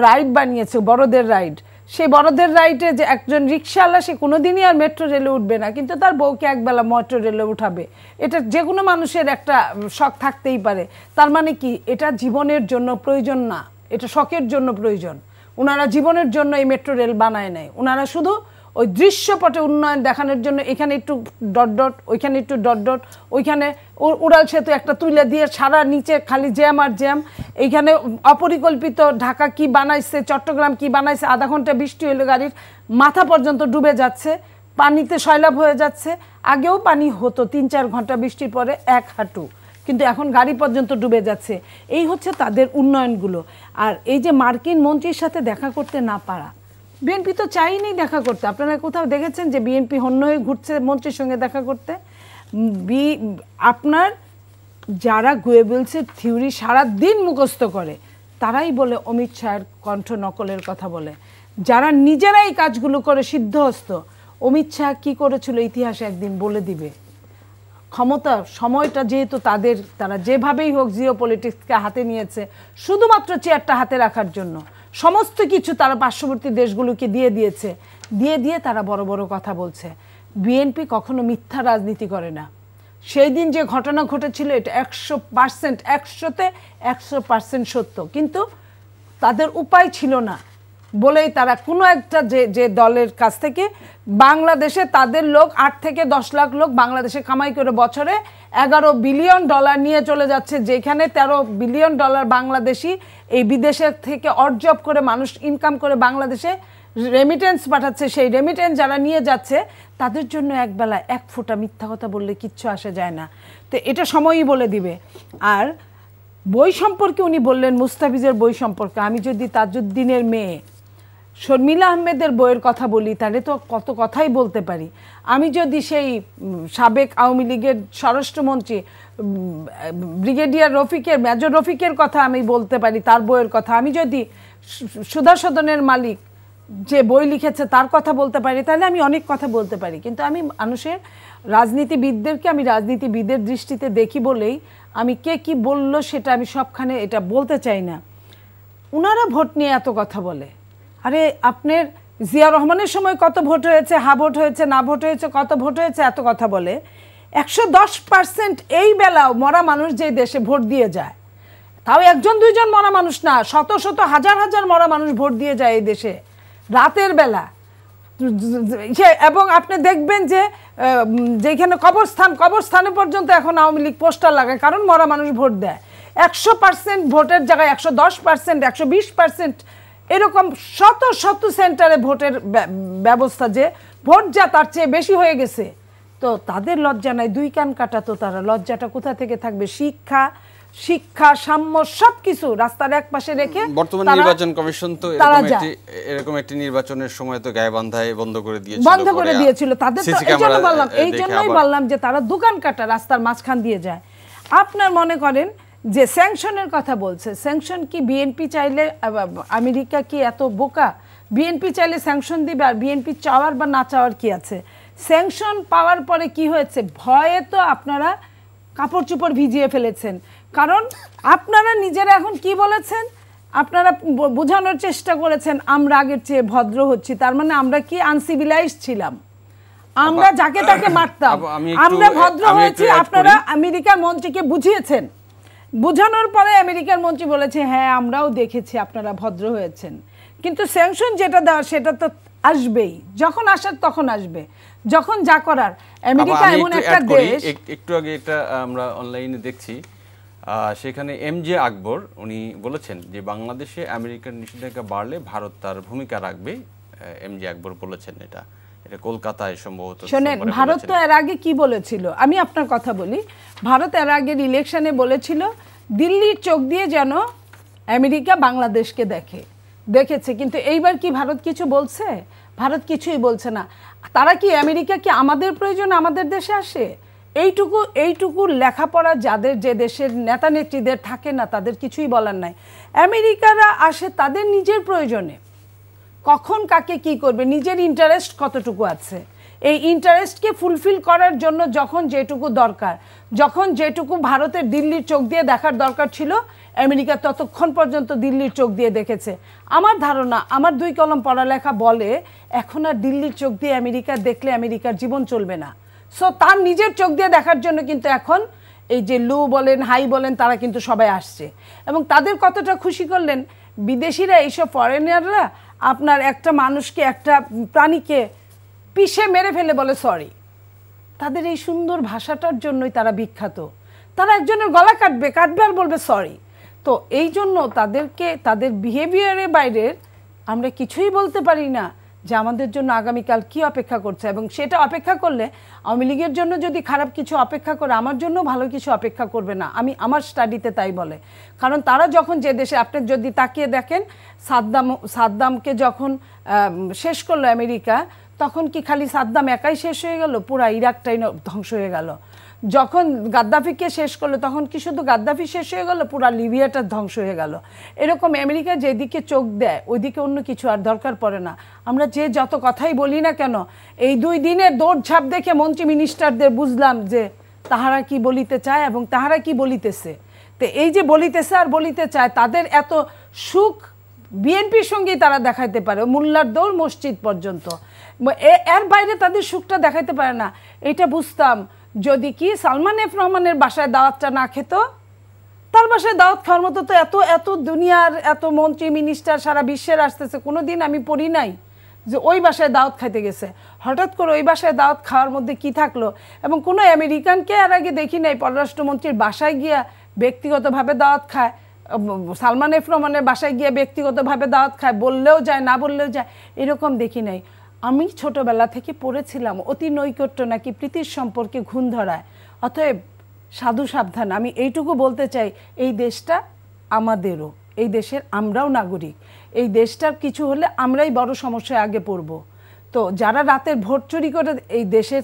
C: রাইড বানিয়েছে, বড়দের রাইড। সেই বড়দের রাইডে যে একজন রিক্সাওয়ালা, সে কোনোদিনই আর মেট্রো রেলে উঠবে না, কিন্তু তার বউকে একবেলা মেট্রো রেলে উঠাবে। এটা যে কোনো মানুষের একটা শখ থাকতেই পারে। তার মানে কি, এটা জীবনের জন্য প্রয়োজন না, এটা শখের জন্য প্রয়োজন। ওনারা জীবনের জন্য এই মেট্রো রেল বানায় নাই, ওনারা শুধু ওই দৃশ্যপটে উন্নয়ন দেখানোর জন্য এখানে একটু ডট ডট, ওইখানে একটু ডট ডট, ওইখানে উড়াল সেতু একটা তুলে দিয়ে সারা নিচে খালি জ্যাম আর জ্যাম। এইখানে অপরিকল্পিত ঢাকা কি বানাইছে, চট্টগ্রাম কি বানাইছে, আধা ঘন্টা বৃষ্টি হলে গাড়ির মাথা পর্যন্ত ডুবে যাচ্ছে, পানিতে সয়লাভ হয়ে যাচ্ছে। আগেও পানি হতো 3-4 ঘন্টা বৃষ্টির পরে 1 হাঁটু, কিন্তু এখন গাড়ি পর্যন্ত ডুবে যাচ্ছে। এই হচ্ছে তাদের উন্নয়নগুলো। আর এই যে মার্কিন মন্ত্রীর সাথে দেখা করতে না পারা, বিএনপি তো চাইনি দেখা করতে। আপনারা কোথাও দেখেছেন যে বিএনপি হন্য হয়ে ঘুরছে মন্ত্রীর সঙ্গে দেখা করতে? আপনার যারা গোয়েবলসের থিওরি সারাদিন মুখস্থ করে, তারাই বলে অমিত শাহের কণ্ঠ নকলের কথা বলে। যারা নিজেরাই কাজগুলো করে সিদ্ধহস্ত, অমিত শাহ কী করেছিল ইতিহাসে একদিন বলে দিবে। ক্ষমতা, সময়টা যেহেতু তাদের, তারা যেভাবেই হোক জিও পলিটিক্সকে হাতে নিয়েছে শুধুমাত্র চেয়ারটা হাতে রাখার জন্য। সমস্ত কিছু তারা পার্শ্ববর্তী দেশগুলোকে দিয়ে দিয়েছে, দিয়ে তারা বড় বড় কথা বলছে। বিএনপি কখনো মিথ্যা রাজনীতি করে না। সেই দিন যে ঘটনা ঘটেছিল এটা 100%, 100-তে 100% সত্য, কিন্তু তাদের উপায় ছিল না বলেই তারা কোনো একটা যে দলের কাছ থেকে বাংলাদেশে তাদের লোক 8 থেকে 10 লাখ লোক বাংলাদেশে কামাই করে বছরে $11 বিলিয়ন নিয়ে চলে যাচ্ছে, যেখানে $13 বিলিয়ন বাংলাদেশি এই বিদেশের থেকে অর্জব করে মানুষ ইনকাম করে বাংলাদেশে রেমিটেন্স পাঠাচ্ছে। সেই রেমিটেন্স যারা নিয়ে যাচ্ছে তাদের জন্য একবেলা 1 ফোঁটা মিথ্যা কথা বললে কিচ্ছু আসে যায় না। তো এটা সময়ই বলে দিবে। আর বই সম্পর্কে উনি বললেন, মুস্তাফিজের বই সম্পর্কে, আমি যদি তাজউদ্দিনের মেয়ে শর্মিলা আহমেদের বইয়ের কথা বলি তাহলে তো কত কথাই বলতে পারি। আমি যদি সেই সাবেক আওয়ামী লীগের স্বরাষ্ট্রমন্ত্রী ব্রিগেডিয়ার রফিকের, মেজর রফিকের কথা আমি বলতে পারি, তার বইয়ের কথা। আমি যদি সুধা সদনের মালিক যে বই লিখেছে তার কথা বলতে পারি, তাহলে আমি অনেক কথা বলতে পারি। কিন্তু আমি মানুষের, রাজনীতিবিদদেরকে আমি রাজনীতিবিদের দৃষ্টিতে দেখি বলেই আমি কে কি বললো সেটা আমি সবখানে এটা বলতে চাই না। ওনারা ভোট নিয়ে এত কথা বলে। আরে আপনার জিয়া রহমানের সময় কত ভোট হয়েছে, হা ভোট হয়েছে, না ভোট হয়েছে, কত ভোট হয়েছে, এত কথা বলে। 110% এই বেলাও মরা মানুষ যে দেশে ভোট দিয়ে যায়, তাও 1-2 মরা মানুষ না, শত শত হাজার হাজার মরা মানুষ ভোট দিয়ে যায় এই দেশে রাতের বেলা। এবং আপনি দেখবেন যে যেখানে কবরস্থানে পর্যন্ত এখন আওয়ামী লীগ পোস্টার লাগায়, কারণ মরা মানুষ ভোট দেয়। 100% ভোটের জায়গায় 110%, 120% এরকম শত শত সেন্টারে ভোটের ব্যবস্থা, যে ভোট যা তার চেয়ে বেশি হয়ে গেছে। তো তাদের লজ্জা নাই, 2 কান কাটা। তো তারা লজ্জাটা কোথা থেকে থাকবে? শিক্ষা, সাম্য সবকিছু রাস্তার এক পাশে রেখে।
A: বর্তমান নির্বাচন কমিশন তো এরকম একটি নির্বাচনের সময় তো গায়েবান্ধায় বন্ধ করে দিয়েছিল তাদের। তো এই জন্যই বললাম যে তারা দোকান কাটা রাস্তার মাঝখান দিয়ে যায়। আপনার মনে করেন যে স্যাংশনের কথা বলছে, স্যাংশন কি বিএনপি চাইলে, আমেরিকা কি এত বোকা? বিএনপি চাইলে স্যাংশন দিবে, আর বিএনপি চাওয়ার বা না চাওয়ার কি আছে? স্যাংশন পাওয়ার পরে কি হয়েছে? ভয়ে তো আপনারা কাপড় চোপড় ভিজিয়ে ফেলেছেন। কারণ আপনারা নিজেরা এখন কি বলেছেন, আপনারা বোঝানোর চেষ্টা করেছেন আমরা আগের চেয়ে ভদ্র হচ্ছি। তার মানে আমরা কি আনসিভিলাইজড ছিলাম? আমরা যাকে তাকে মারতাম, আমরা ভদ্র হয়েছি। আপনারা আমেরিকার মন্ত্রীকে বুঝিয়েছেন, বুঝানোর পরে আমেরিকার মন্ত্রী বলেছে হ্যাঁ আমরাও দেখেছি আপনারা ভদ্র হয়েছেন। কিন্তু স্যাংশন যেটা দেওয়া সেটা তো আসবেই, যখন আসার তখন আসবে।
C: যখন যা করার। আমেরিকা এমন একটা দেশ,
A: একটু আগে এটা আমরা অনলাইনে দেখছি, সেখানে এমজে আকবর উনি বলেছেন যে বাংলাদেশে আমেরিকার নিষেধাজ্ঞা বাড়লে ভারত তার ভূমিকা রাখবে। এমজে আকবর বলেছেন এটা কলকাতায় সম্ভবত।
C: শোনেন, ভারত তো এর আগে কি বলেছিল, আমি আপনার কথা বলি। ভারত এর আগের ইলেকশনে বলেছিল দিল্লির চোখ দিয়ে যেন আমেরিকা বাংলাদেশকে দেখেছে, কিন্তু এইবার কি ভারত কিছু বলছে? ভারত কিছুই বলছে না। তারা কি, আমেরিকা কি আমাদের প্রয়োজন আমাদের দেশে আসে? এইটুকু লেখাপড়া যাদের, যে দেশের নেতা নেত্রীদের থাকে না, তাদের কিছুই বলার নাই। আমেরিকারা আসে তাদের নিজের প্রয়োজনে, কখন কাকে কি করবে, নিজের ইন্টারেস্ট কতটুকু আছে, এই ইন্টারেস্টকে ফুলফিল করার জন্য যখন যেটুকু দরকার, যখন যেটুকু ভারতের দিল্লির চোখ দিয়ে দেখার দরকার ছিল, আমেরিকা ততক্ষণ পর্যন্ত দিল্লির চোখ দিয়ে দেখেছে। আমার ধারণা, আমার 2 কলম পড়ালেখা বলে এখন আর দিল্লির চোখ দিয়ে আমেরিকা দেখলে আমেরিকার জীবন চলবে না। সো তার নিজের চোখ দিয়ে দেখার জন্য কিন্তু এখন এই যে লু বলেন, হাই বলেন, তারা কিন্তু সবাই আসছে। এবং তাদের কতটা খুশি করলেন বিদেশিরা, এইসব ফরেনাররা আপনার একটা মানুষকে, একটা প্রাণীকে পিষে মেরে ফেলে বলে সরি। তাদের এই সুন্দর ভাষাটার জন্যই তারা বিখ্যাত। তারা একজনের গলা কাটবে আর বলবে সরি। তো এই জন্য তাদেরকে, তাদের বিহেভিয়ারের বাইরে আমরা কিছুই বলতে পারি না যে আমাদের জন্য আগামীকাল কি অপেক্ষা করছে। এবং সেটা অপেক্ষা করলে, আওয়ামী লীগের জন্য যদি খারাপ কিছু অপেক্ষা করে, আমার জন্য ভালো কিছু অপেক্ষা করবে না। আমার স্টাডিতে তাই বলে। কারণ তারা যখন যে দেশে, আপনি যদি তাকিয়ে দেখেন, সাদ্দামকে যখন শেষ করলো আমেরিকা, তখন কি খালি সাদ্দাম একাই শেষ হয়ে গেল? পুরা ইরাকটাই ধ্বংস হয়ে গেল। যখন গাদ্দাফিকে শেষ করলো, তখন কি শুধু গাদ্দাফি শেষ হয়ে গেল? পুরা লিবিয়াটা ধ্বংস হয়ে গেল। এরকম আমেরিকা যেদিকে চোখ দেয়, ওইদিকে অন্য কিছু আর দরকার পড়ে না। আমরা যে যত কথাই বলি না কেন, এই 2 দিনের দৌড়ঝাঁপ দেখে মন্ত্রী মিনিস্টারদের বুঝলাম যে তাহারা কি বলিতে চায় এবং তাহারা কি বলিতেছে। তো এই যে বলিতেছে আর বলিতে চায়, তাদের এত সুখ বিএনপির সঙ্গেই তারা দেখাইতে পারে, মোল্লার দৌড় মসজিদ পর্যন্ত। এর বাইরে তাদের সুখটা দেখাইতে পারে না। এটা বুঝতাম যদি কি সালমান এফ রহমানের বাসায় দাওয়াতটা না খেত। তার বাসায় দাওয়াত খাওয়ার মতো তো এত দুনিয়ার এত মন্ত্রী মিনিস্টার সারা বিশ্বের আসতেছে, কোনোদিন আমি পড়ি নাই যে ওই বাসায় দাওয়াত খাইতে গেছে। হঠাৎ করে ওই বাসায় দাওয়াত খাওয়ার মধ্যে কি থাকলো? এবং কোনো আমেরিকানকে আর আগে দেখি নাই পররাষ্ট্রমন্ত্রীর বাসায় গিয়া ব্যক্তিগতভাবে দাওয়াত খায়। সালমান এফ রহমানের বাসায় গিয়ে ব্যক্তিগতভাবে দাওয়াত খায়, বললেও যায় না বললেও যায়, এরকম দেখি নাই। আমি ছোটবেলা থেকে পড়েছিলাম অতি নৈকট্য নাকি প্রীতির সম্পর্কে ঘুণ ধরায়। অতএব সাধু সাবধান। আমি এইটুকু বলতে চাই, এই দেশটা আমাদেরও, এই দেশের আমরাও নাগরিক। এই দেশটার কিছু হলে আমরাই বড় সমস্যায় আগে পড়ব। তো যারা রাতের ভোট চুরি করে এই দেশে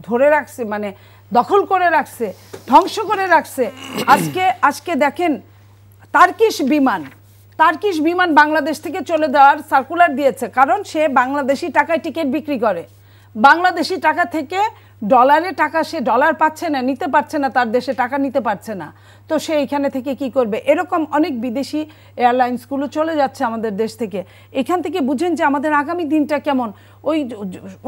C: ধরে রাখছে, মানে দখল করে রাখছে, ধ্বংস করে রাখছে, আজকে দেখেন তার্কিশ বিমান বাংলাদেশ থেকে চলে যাওয়ার সার্কুলার দিয়েছে। কারণ সে বাংলাদেশি টাকায় টিকিট বিক্রি করে, বাংলাদেশি টাকা থেকে ডলারে টাকা, সে ডলার পাচ্ছে না, নিতে পারছে না, তার দেশে টাকা নিতে পারছে না। তো সে এখানে থেকে কি করবে? এরকম অনেক বিদেশি এয়ারলাইন্সগুলো চলে যাচ্ছে আমাদের দেশ থেকে। এখান থেকে বুঝেন যে আমাদের আগামী দিনটা কেমন। ওই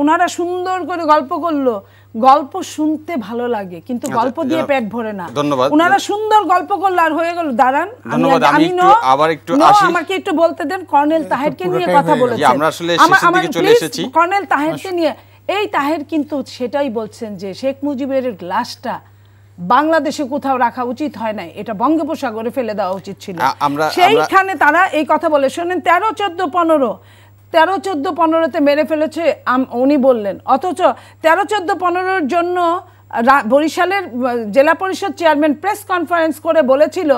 C: ওনারা সুন্দর করে গল্প করলো, গল্প শুনতে ভালো লাগে কিন্তু গল্প দিয়ে পেট ভরে না। ওনারা সুন্দর গল্প করলো আর হয়ে গেল। দাঁড়ান, আমাকে একটু বলতে দেন। কর্নেল তাহেরকে নিয়ে কথা বলেছেন, কর্নেল তাহেরকে নিয়ে। এই তাহের কিন্তু সেটাই বলছেন যে শেখ মুজিবের লাশটা বাংলাদেশে কোথাও রাখা উচিত হয় নাই, এটা বঙ্গোপসাগরে ফেলে দেওয়া উচিত ছিল। সেইখানে তারা এই কথা বলে। শোনেন, 13, 14, 15 মেরে ফেলেছে উনি বললেন। অথচ 13, 14, 15 জন্য বরিশালের জেলা পরিষদ চেয়ারম্যান প্রেস কনফারেন্স করে বলেছিল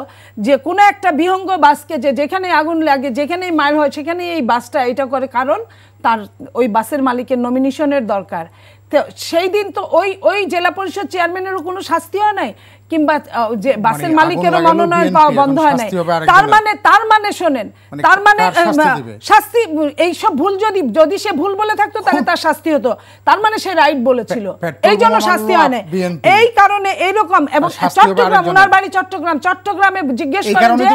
C: যে কোনো একটা বিহঙ্গ বাসকে, যেখানে আগুন লাগে, যেখানেই মার হয়, সেখানেই এই বাসটা এটা করে, কারণ তার ওই বাসের মালিকের নমিনেশনের দরকার। তো সেই দিন তো ওই জেলা পরিষদ চেয়ারম্যানেরও কোনো শাস্তি হয় নাই, কিংবা যে বাসের মালিকেরও মনোনয়ন পাওয়া বন্ধ হয় নাই। তার মানে শোনেন, তার মানে শাস্তি, এইসব ভুল যদি সে ভুল বলে থাকতো তাহলে তার শাস্তি হতো। তার মানে সে রাইট বলেছিল, এই জন্য শাস্তি হয় না। এই কারণে এইরকম। এবং চট্টগ্রাম, ওনার বাড়ি চট্টগ্রামে জিজ্ঞেস করেন যে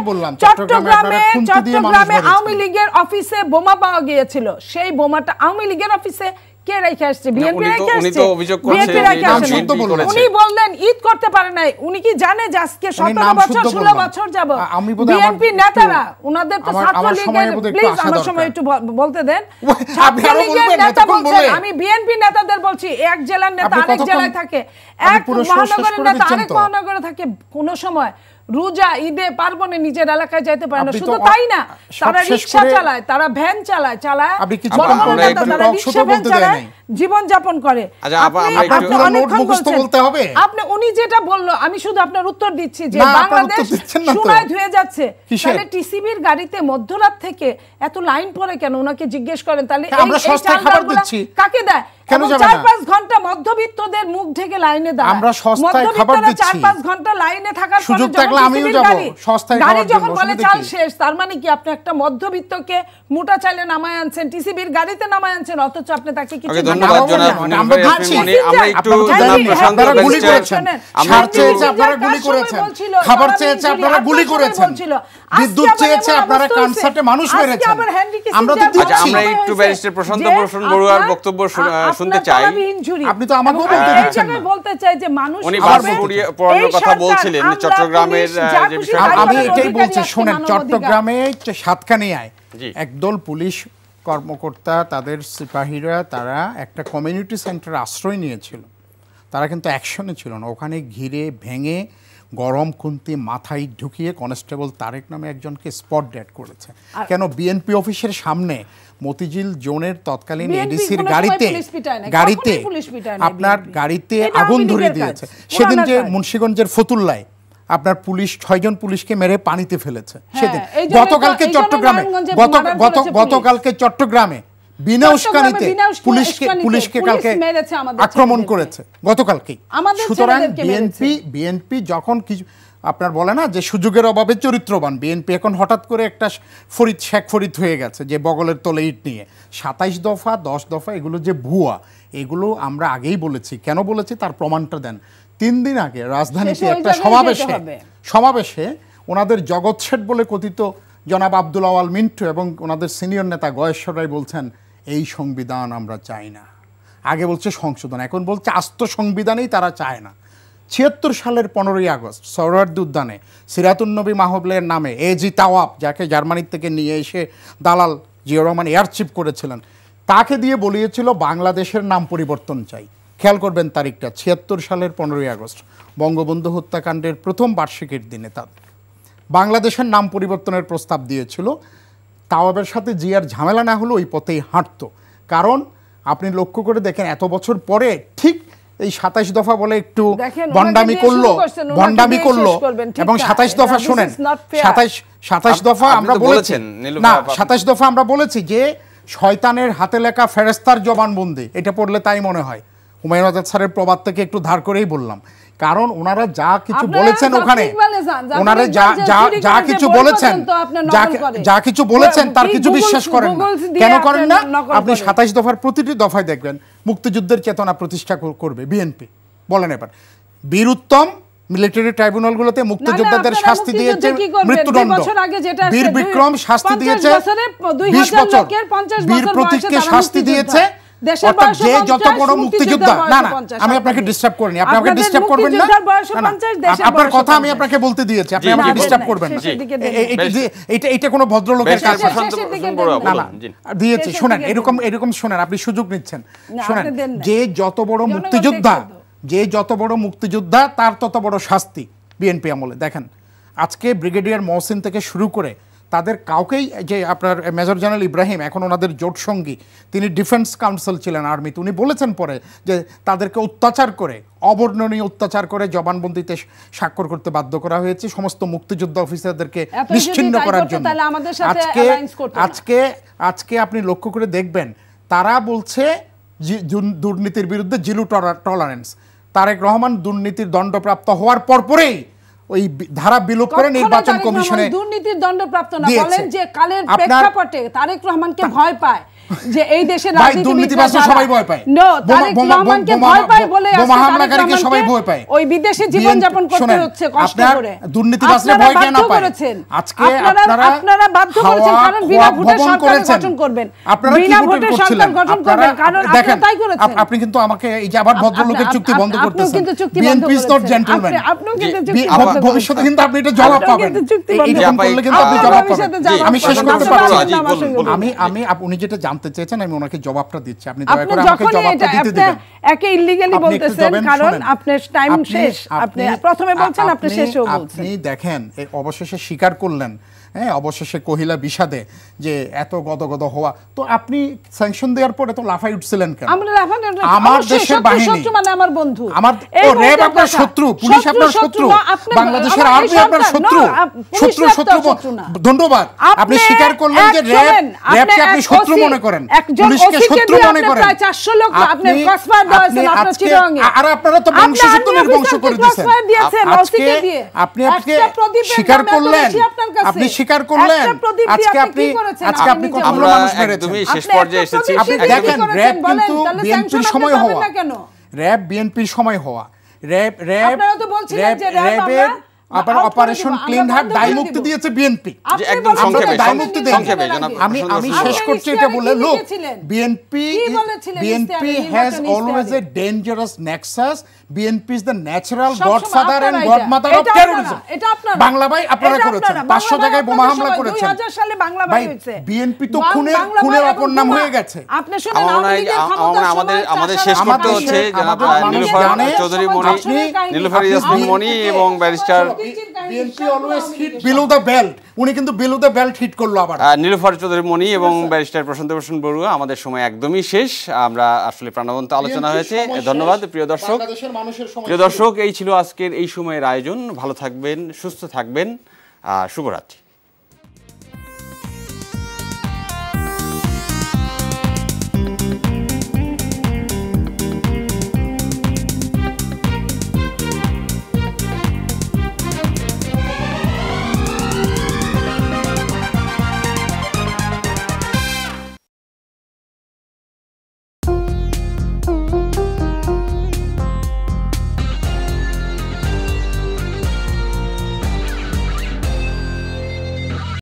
C: চট্টগ্রামে আওয়ামী লীগের অফিসে বোমা পাওয়া গিয়েছিল। সেই বোমাটা আওয়ামী লীগের অফিসে কে রেখে আসছে? বিএনপি রেখে আসছে।
A: উনি তো অভিযোগ করছেন
C: উনি বললেন ঈদ করতে পারে নাই। উনি কি জানে যে আজকে 17 বছর 16 বছর যাব বিএনপি নেতারা উনাদের তো ছাত্রলীগের, প্লিজ আমার সময় একটু বলতে দেন। ছাত্রলীগের নেতা বলছেন, আমি বিএনপি নেতাদের বলছি, এক জেলার নেতা আরেক জেলায় থাকে, এক মহানগরের নেতা আরেক মহানগরে থাকে, কোন সময় রোজা ঈদে পার্বণে নিজের এলাকায় যাইতে পারে না। শুধু তাই না, তারা রিকশা চালায়, তারা ভ্যান চালায়, জীবন যাপন করে। আপনি উনি যেটা বললো, আমি শুধু আপনার উত্তর দিচ্ছি যে বাংলাদেশ সোনায় ধুয়ে যাচ্ছে। তাহলে টিসিবির গাড়িতে মধ্যরাত থেকে এত লাইন পড়ে কেন? ওনাকে জিজ্ঞেস করেন। তাহলে কাকে দেয়? 4-5 ঘন্টা মধ্যবিত্তদের মুখ ঢেকে লাইনে দাঁড়ায়।
B: আমরা সস্তায় খাবার দিচ্ছি।
C: 4-5 ঘন্টা লাইনে থাকার পরে
B: সুযোগ থাকলে আমিও যাব সস্তায় খাবার জন্য।
C: যখন বলে চাল শেষ, তার মানে কি আপনি একটা মধ্যবিত্তকে মোটা চালে নামায় আনছেন, টিসিবির গাড়িতে নামায় আনছেন, অথচ আপনি তাকে কিছু
A: ধন্যবাদ জনাব। আমরা একটু জনাব প্রশান্ত
B: গুলি করেছেন, সার চেয়েছে আপনারা গুলি করেছেন, খাবার চেয়েছে আপনারা গুলি করেছেন, বিদ্যুৎ চেয়েছে আপনারা কনসার্টে মানুষ মেরেছেন। আমরা তো দিচ্ছি।
A: আমরা একটু ব্যারিস্টার প্রশান্ত ভূষণ বড়ুয়ার বক্তব্য শুনতে চাই।
B: আপনি তো আমাকেও বলতে দিচ্ছেন না।
C: বলতে চাই যে মানুষ
A: উনি বারবার কথা বলছিলেন চট্টগ্রামের যে বিষয়।
B: আমি এটাই বলছি, শুনেন, চট্টগ্রামে সাতকানিয়ায় একদল পুলিশ কর্মকর্তা, তাদের সিপাহীরা, তারা একটা কমিউনিটি সেন্টার আশ্রয় নিয়েছিল। তারা কিন্তু অ্যাকশনে ছিল না। ওখানে ঘিরে ভেঙে গরম খুন্তি মাথায় ঢুকিয়ে কনস্টেবল তারেক নামে একজনকে স্পট ডেড করেছে। কেন? বিএনপি অফিসের সামনে মতিঝিল জোনের তৎকালীন এডিসির গাড়িতে আপনার গাড়িতে আগুন ধরিয়ে দিয়েছে। সেদিন যে মুন্সিগঞ্জের ফতুল্লায় আপনার পুলিশ 6 জন পুলিশকে মেরে পানিতে ফেলেছে সেদিন। গতকালকে চট্টগ্রামে বিনা উস্কানিতে পুলিশকে কালকে আক্রমণ করেছে গতকালকেই। সুতরাং বিএনপি যখন কিছু আপনার বলে না যে সুযোগের অভাবে চরিত্রবান, বিএনপি এখন হঠাৎ করে একটা শেখ ফরিদ হয়ে গেছে যে বগলের তলে ইট নিয়ে। 27 দফা 10 দফা এগুলো যে ভুয়া, এগুলো আমরা আগেই বলেছি। কেন বলেছি তার প্রমাণটা দেন। 3 দিন আগে রাজধানীতে একটা সমাবেশে ওনাদের জগৎ শেঠ বলে কথিত জনাব আব্দুল আওয়াল মিন্টু এবং ওনাদের সিনিয়র নেতা গয়েশ্বর রায় বলছেন এই সংবিধান আমরা চাই না। আগে বলছে সংশোধন, এখন বলছে আস্ত সংবিধানেই তারা চায় না। 76 সালের 15ই আগস্ট সোহরাওয়ার্দী উদ্যানে সিরাতুন্নবী মাহবুবের নামে এজি তাওয়াব, যাকে জার্মানির থেকে নিয়ে এসে দালাল জিয়া রহমান এয়ার চিফ করেছিলেন, তাকে দিয়ে বলিয়েছিল বাংলাদেশের নাম পরিবর্তন চাই। খেয়াল করবেন তারিখটা, 76 সালের 15ই আগস্ট, বঙ্গবন্ধু হত্যাকাণ্ডের প্রথম বার্ষিকীর দিনে তাদের বাংলাদেশের নাম পরিবর্তনের প্রস্তাব দিয়েছিল। তাওয়াবের সাথে জিয়ার ঝামেলা না হলো ওই পথেই হাঁটতো। কারণ আপনি লক্ষ্য করে দেখেন এত বছর পরে ঠিক এই 27 দফা বলে একটু ভণ্ডামি করলো এবং 27 দফা শোনেন, 27 দফা আমরা বলেছি না, 27 দফা আমরা বলেছি যে শয়তানের হাতে লেখা ফেরেশতার জবানবন্দি, এটা পড়লে তাই মনে হয়। হুমায়ুন আজাদ স্যারের প্রবাদ থেকে একটু ধার করেই বললাম। কারণ ওনারা যা কিছু বলেছেন ওখানে, ওনারা যা কিছু বলেছেন তার কিছু বিশ্বাস করেন না। কেন করেন না? আপনি 27 দফার প্রতিটি দফায় দেখবেন মুক্তিযুদ্ধের চেতনা প্রতিষ্ঠা করবে বিএনপি। বলেন এবার, বীর উত্তম মিলিটারি ট্রাইব্যুনালগুলোতে মুক্তিযোদ্ধাদের শাস্তি দিয়েছে মৃত্যুদণ্ড, বীর বিক্রম শাস্তি দিয়েছে 20 বছর, বীর প্রতীককে শাস্তি দিয়েছে। যে যত বড় মুক্তিযোদ্ধা, না না আমি আপনাকে ডিস্টার্ব করিনি, আপনি আমাকে ডিস্টার্ব করবেন না, আপনার কথা আমি আপনাকে বলতে দিয়েছি, আপনি আমাকে ডিস্টার্ব করবেন না। এটা কোনো ভদ্রলোকের কাজ না, না দিয়েছি। শোনেন, এরকম শোনেন, আপনি সুযোগ নিচ্ছেন। শোনেন, যে যত বড় মুক্তিযোদ্ধা তার তত বড় শাস্তি বিএনপি আমলে। দেখেন আজকে ব্রিগেডিয়ার মহসিন থেকে শুরু করে তাদের কাউকেই, যে আপনার মেজর জেনারেল ইব্রাহিম এখন ওনাদের জোট সঙ্গী, তিনি ডিফেন্স কাউন্সিল ছিলেন আর্মিতে, উনি বলেছেন পরে যে তাদেরকে অত্যাচার করে, অবর্ণনীয় অত্যাচার করে জবানবন্দিতে স্বাক্ষর করতে বাধ্য করা হয়েছে সমস্ত মুক্তিযোদ্ধা অফিসারদেরকে নিশ্চিহ্ন করার জন্য। আজকে আপনি লক্ষ্য করে দেখবেন তারা বলছে দুর্নীতির বিরুদ্ধে জিরো টলারেন্স। তারেক রহমান দুর্নীতির দণ্ডপ্রাপ্ত হওয়ার পরেই ওই ধারা বিলোপ করে নির্বাচন কমিশনে
C: দুর্নীতির দণ্ডপ্রাপ্ত না, বলেন যে কালের প্রেক্ষাপটে তারেক রহমানকে ভয় পায় যে এই দেশের
B: ভাই, দুর্নীতিবাজরা সবাই ভয় পায়।
C: নো, তারেক রহমানকে ভয় পায় বলে
B: বোমা হামলাকারীকে সবাই ভয় পায়।
C: ওই বিদেশে জীবন যাপন করতে হচ্ছে কষ্ট করে।
B: দুর্নীতিবাজরা ভয় কেন পায়?
C: আজকে আপনারা বাধ্য করেছেন কারণ বিনা ভোটে সরকার গঠন করবেন। বিনা ভোটে সরকার গঠন করবেন কারণ আপনারা তাই করেছেন।
B: আপনি কিন্তু আমাকে এই যে আবার ভদ্রলোকের চুক্তি বন্ধ করতেছেন। BNP is not gentleman.
C: আপনিও কিন্তু চুক্তি বন্ধ করতেছেন।
B: ভবিষ্যতে কিন্তু আপনি এটা জবাব পাবেন। এইরকম করলে কিন্তু আপনি জবাব পাবেন। আমি শেষ করতে পারছি। আমি উনি যেটা জানতে চেয়েছেন আমি ওনাকে জবাবটা দিচ্ছি। আপনি দয়া করে আমাকে জবাবটা দিতে দিবেন।
C: একে ইলিগালি বলতেছেন কারণ আপনার টাইম শেষ। আপনি প্রথমে বলছেন আপনি শেষেও বলছেন।
B: আপনি দেখেন অবশেষে স্বীকার করলেন, হ্যাঁ, অবশেষে কহিলা বিষাদে যে এত গদগদ হওয়া। তো আপনি স্যাংশন দেওয়ার পরে তো লাফাই উঠছিলেন কেন?
C: আমরা লাফাই না,
B: আমার দেশের বাহিনী
C: শত্রু মানে আমার বন্ধু।
B: আমার র‍্যাব আপনার শত্রু, পুলিশ আপনার শত্রু, বাংলাদেশের আর্মি আপনার শত্রু। শত্রু না। ধন্যবাদ। আপনি স্বীকার করলেন যে র‍্যাবকে আপনি শত্রু মনে করেন, পুলিশকে শত্রু মনে করেন।
C: প্রায় 400 লোক আপনি ক্রসফায়ার দিয়েছেন আপনার চিরঙ্গে।
B: আর আপনারা তো বংশযুদ্ধ নির্বংশ করে দিয়েছেন। আপনি স্বীকার করলেন, আপনি স্বীকার করলেন আজকে আপনি কতগুলো মানুষ মেরেছেন।
A: একদমই শেষ পর্যায়ে এসেছি।
B: আপনি দেখেন র‍্যাব কিন্তু বিএনপির সময় হওয়া, র‍্যাব বিএনপির সময় হওয়া, র‍্যাবের আবার অপারেশন ক্লিন হার্ট দায় মুক্তি দিয়েছে বিএনপি।
A: একদম সংক্ষেপে জনাব।
B: আমি শেষ করছি এটা বলে, লোক BNP has always a dangerous nexus. BNP is the natural godfather and godmother of terrorism. Bangla Bhai আপনারা করেছেন, 500 জায়গায় বোমা হামলা করেছেন।
C: 2000 সালে বাংলা ভাই হয়েছে।
B: বিএনপি তো খুনের অপর নাম হয়ে গেছে।
C: আপনি শুনেন
A: আমাদের শেষ করতে হচ্ছে জনাব নীলুফার চৌধুরী মনি, নীলুফার ইয়াসমিন মনি এবং barrister
B: BNP always hit below the belt. উনি কিন্তু বিলো দ্য বেল্ট হিট করলো আবার।
A: নীলুফার চৌধুরী মনি এবং ব্যারিস্টার প্রশান্ত ভূষণ বড়ুয়া, আমাদের সময় একদমই শেষ। আমরা আসলে প্রাণবন্ত আলোচনা হয়েছে। ধন্যবাদ প্রিয় দর্শক। এই ছিল আজকের এই সময়ের আয়োজন। ভালো থাকবেন, সুস্থ থাকবেন। শুভরাত্রি।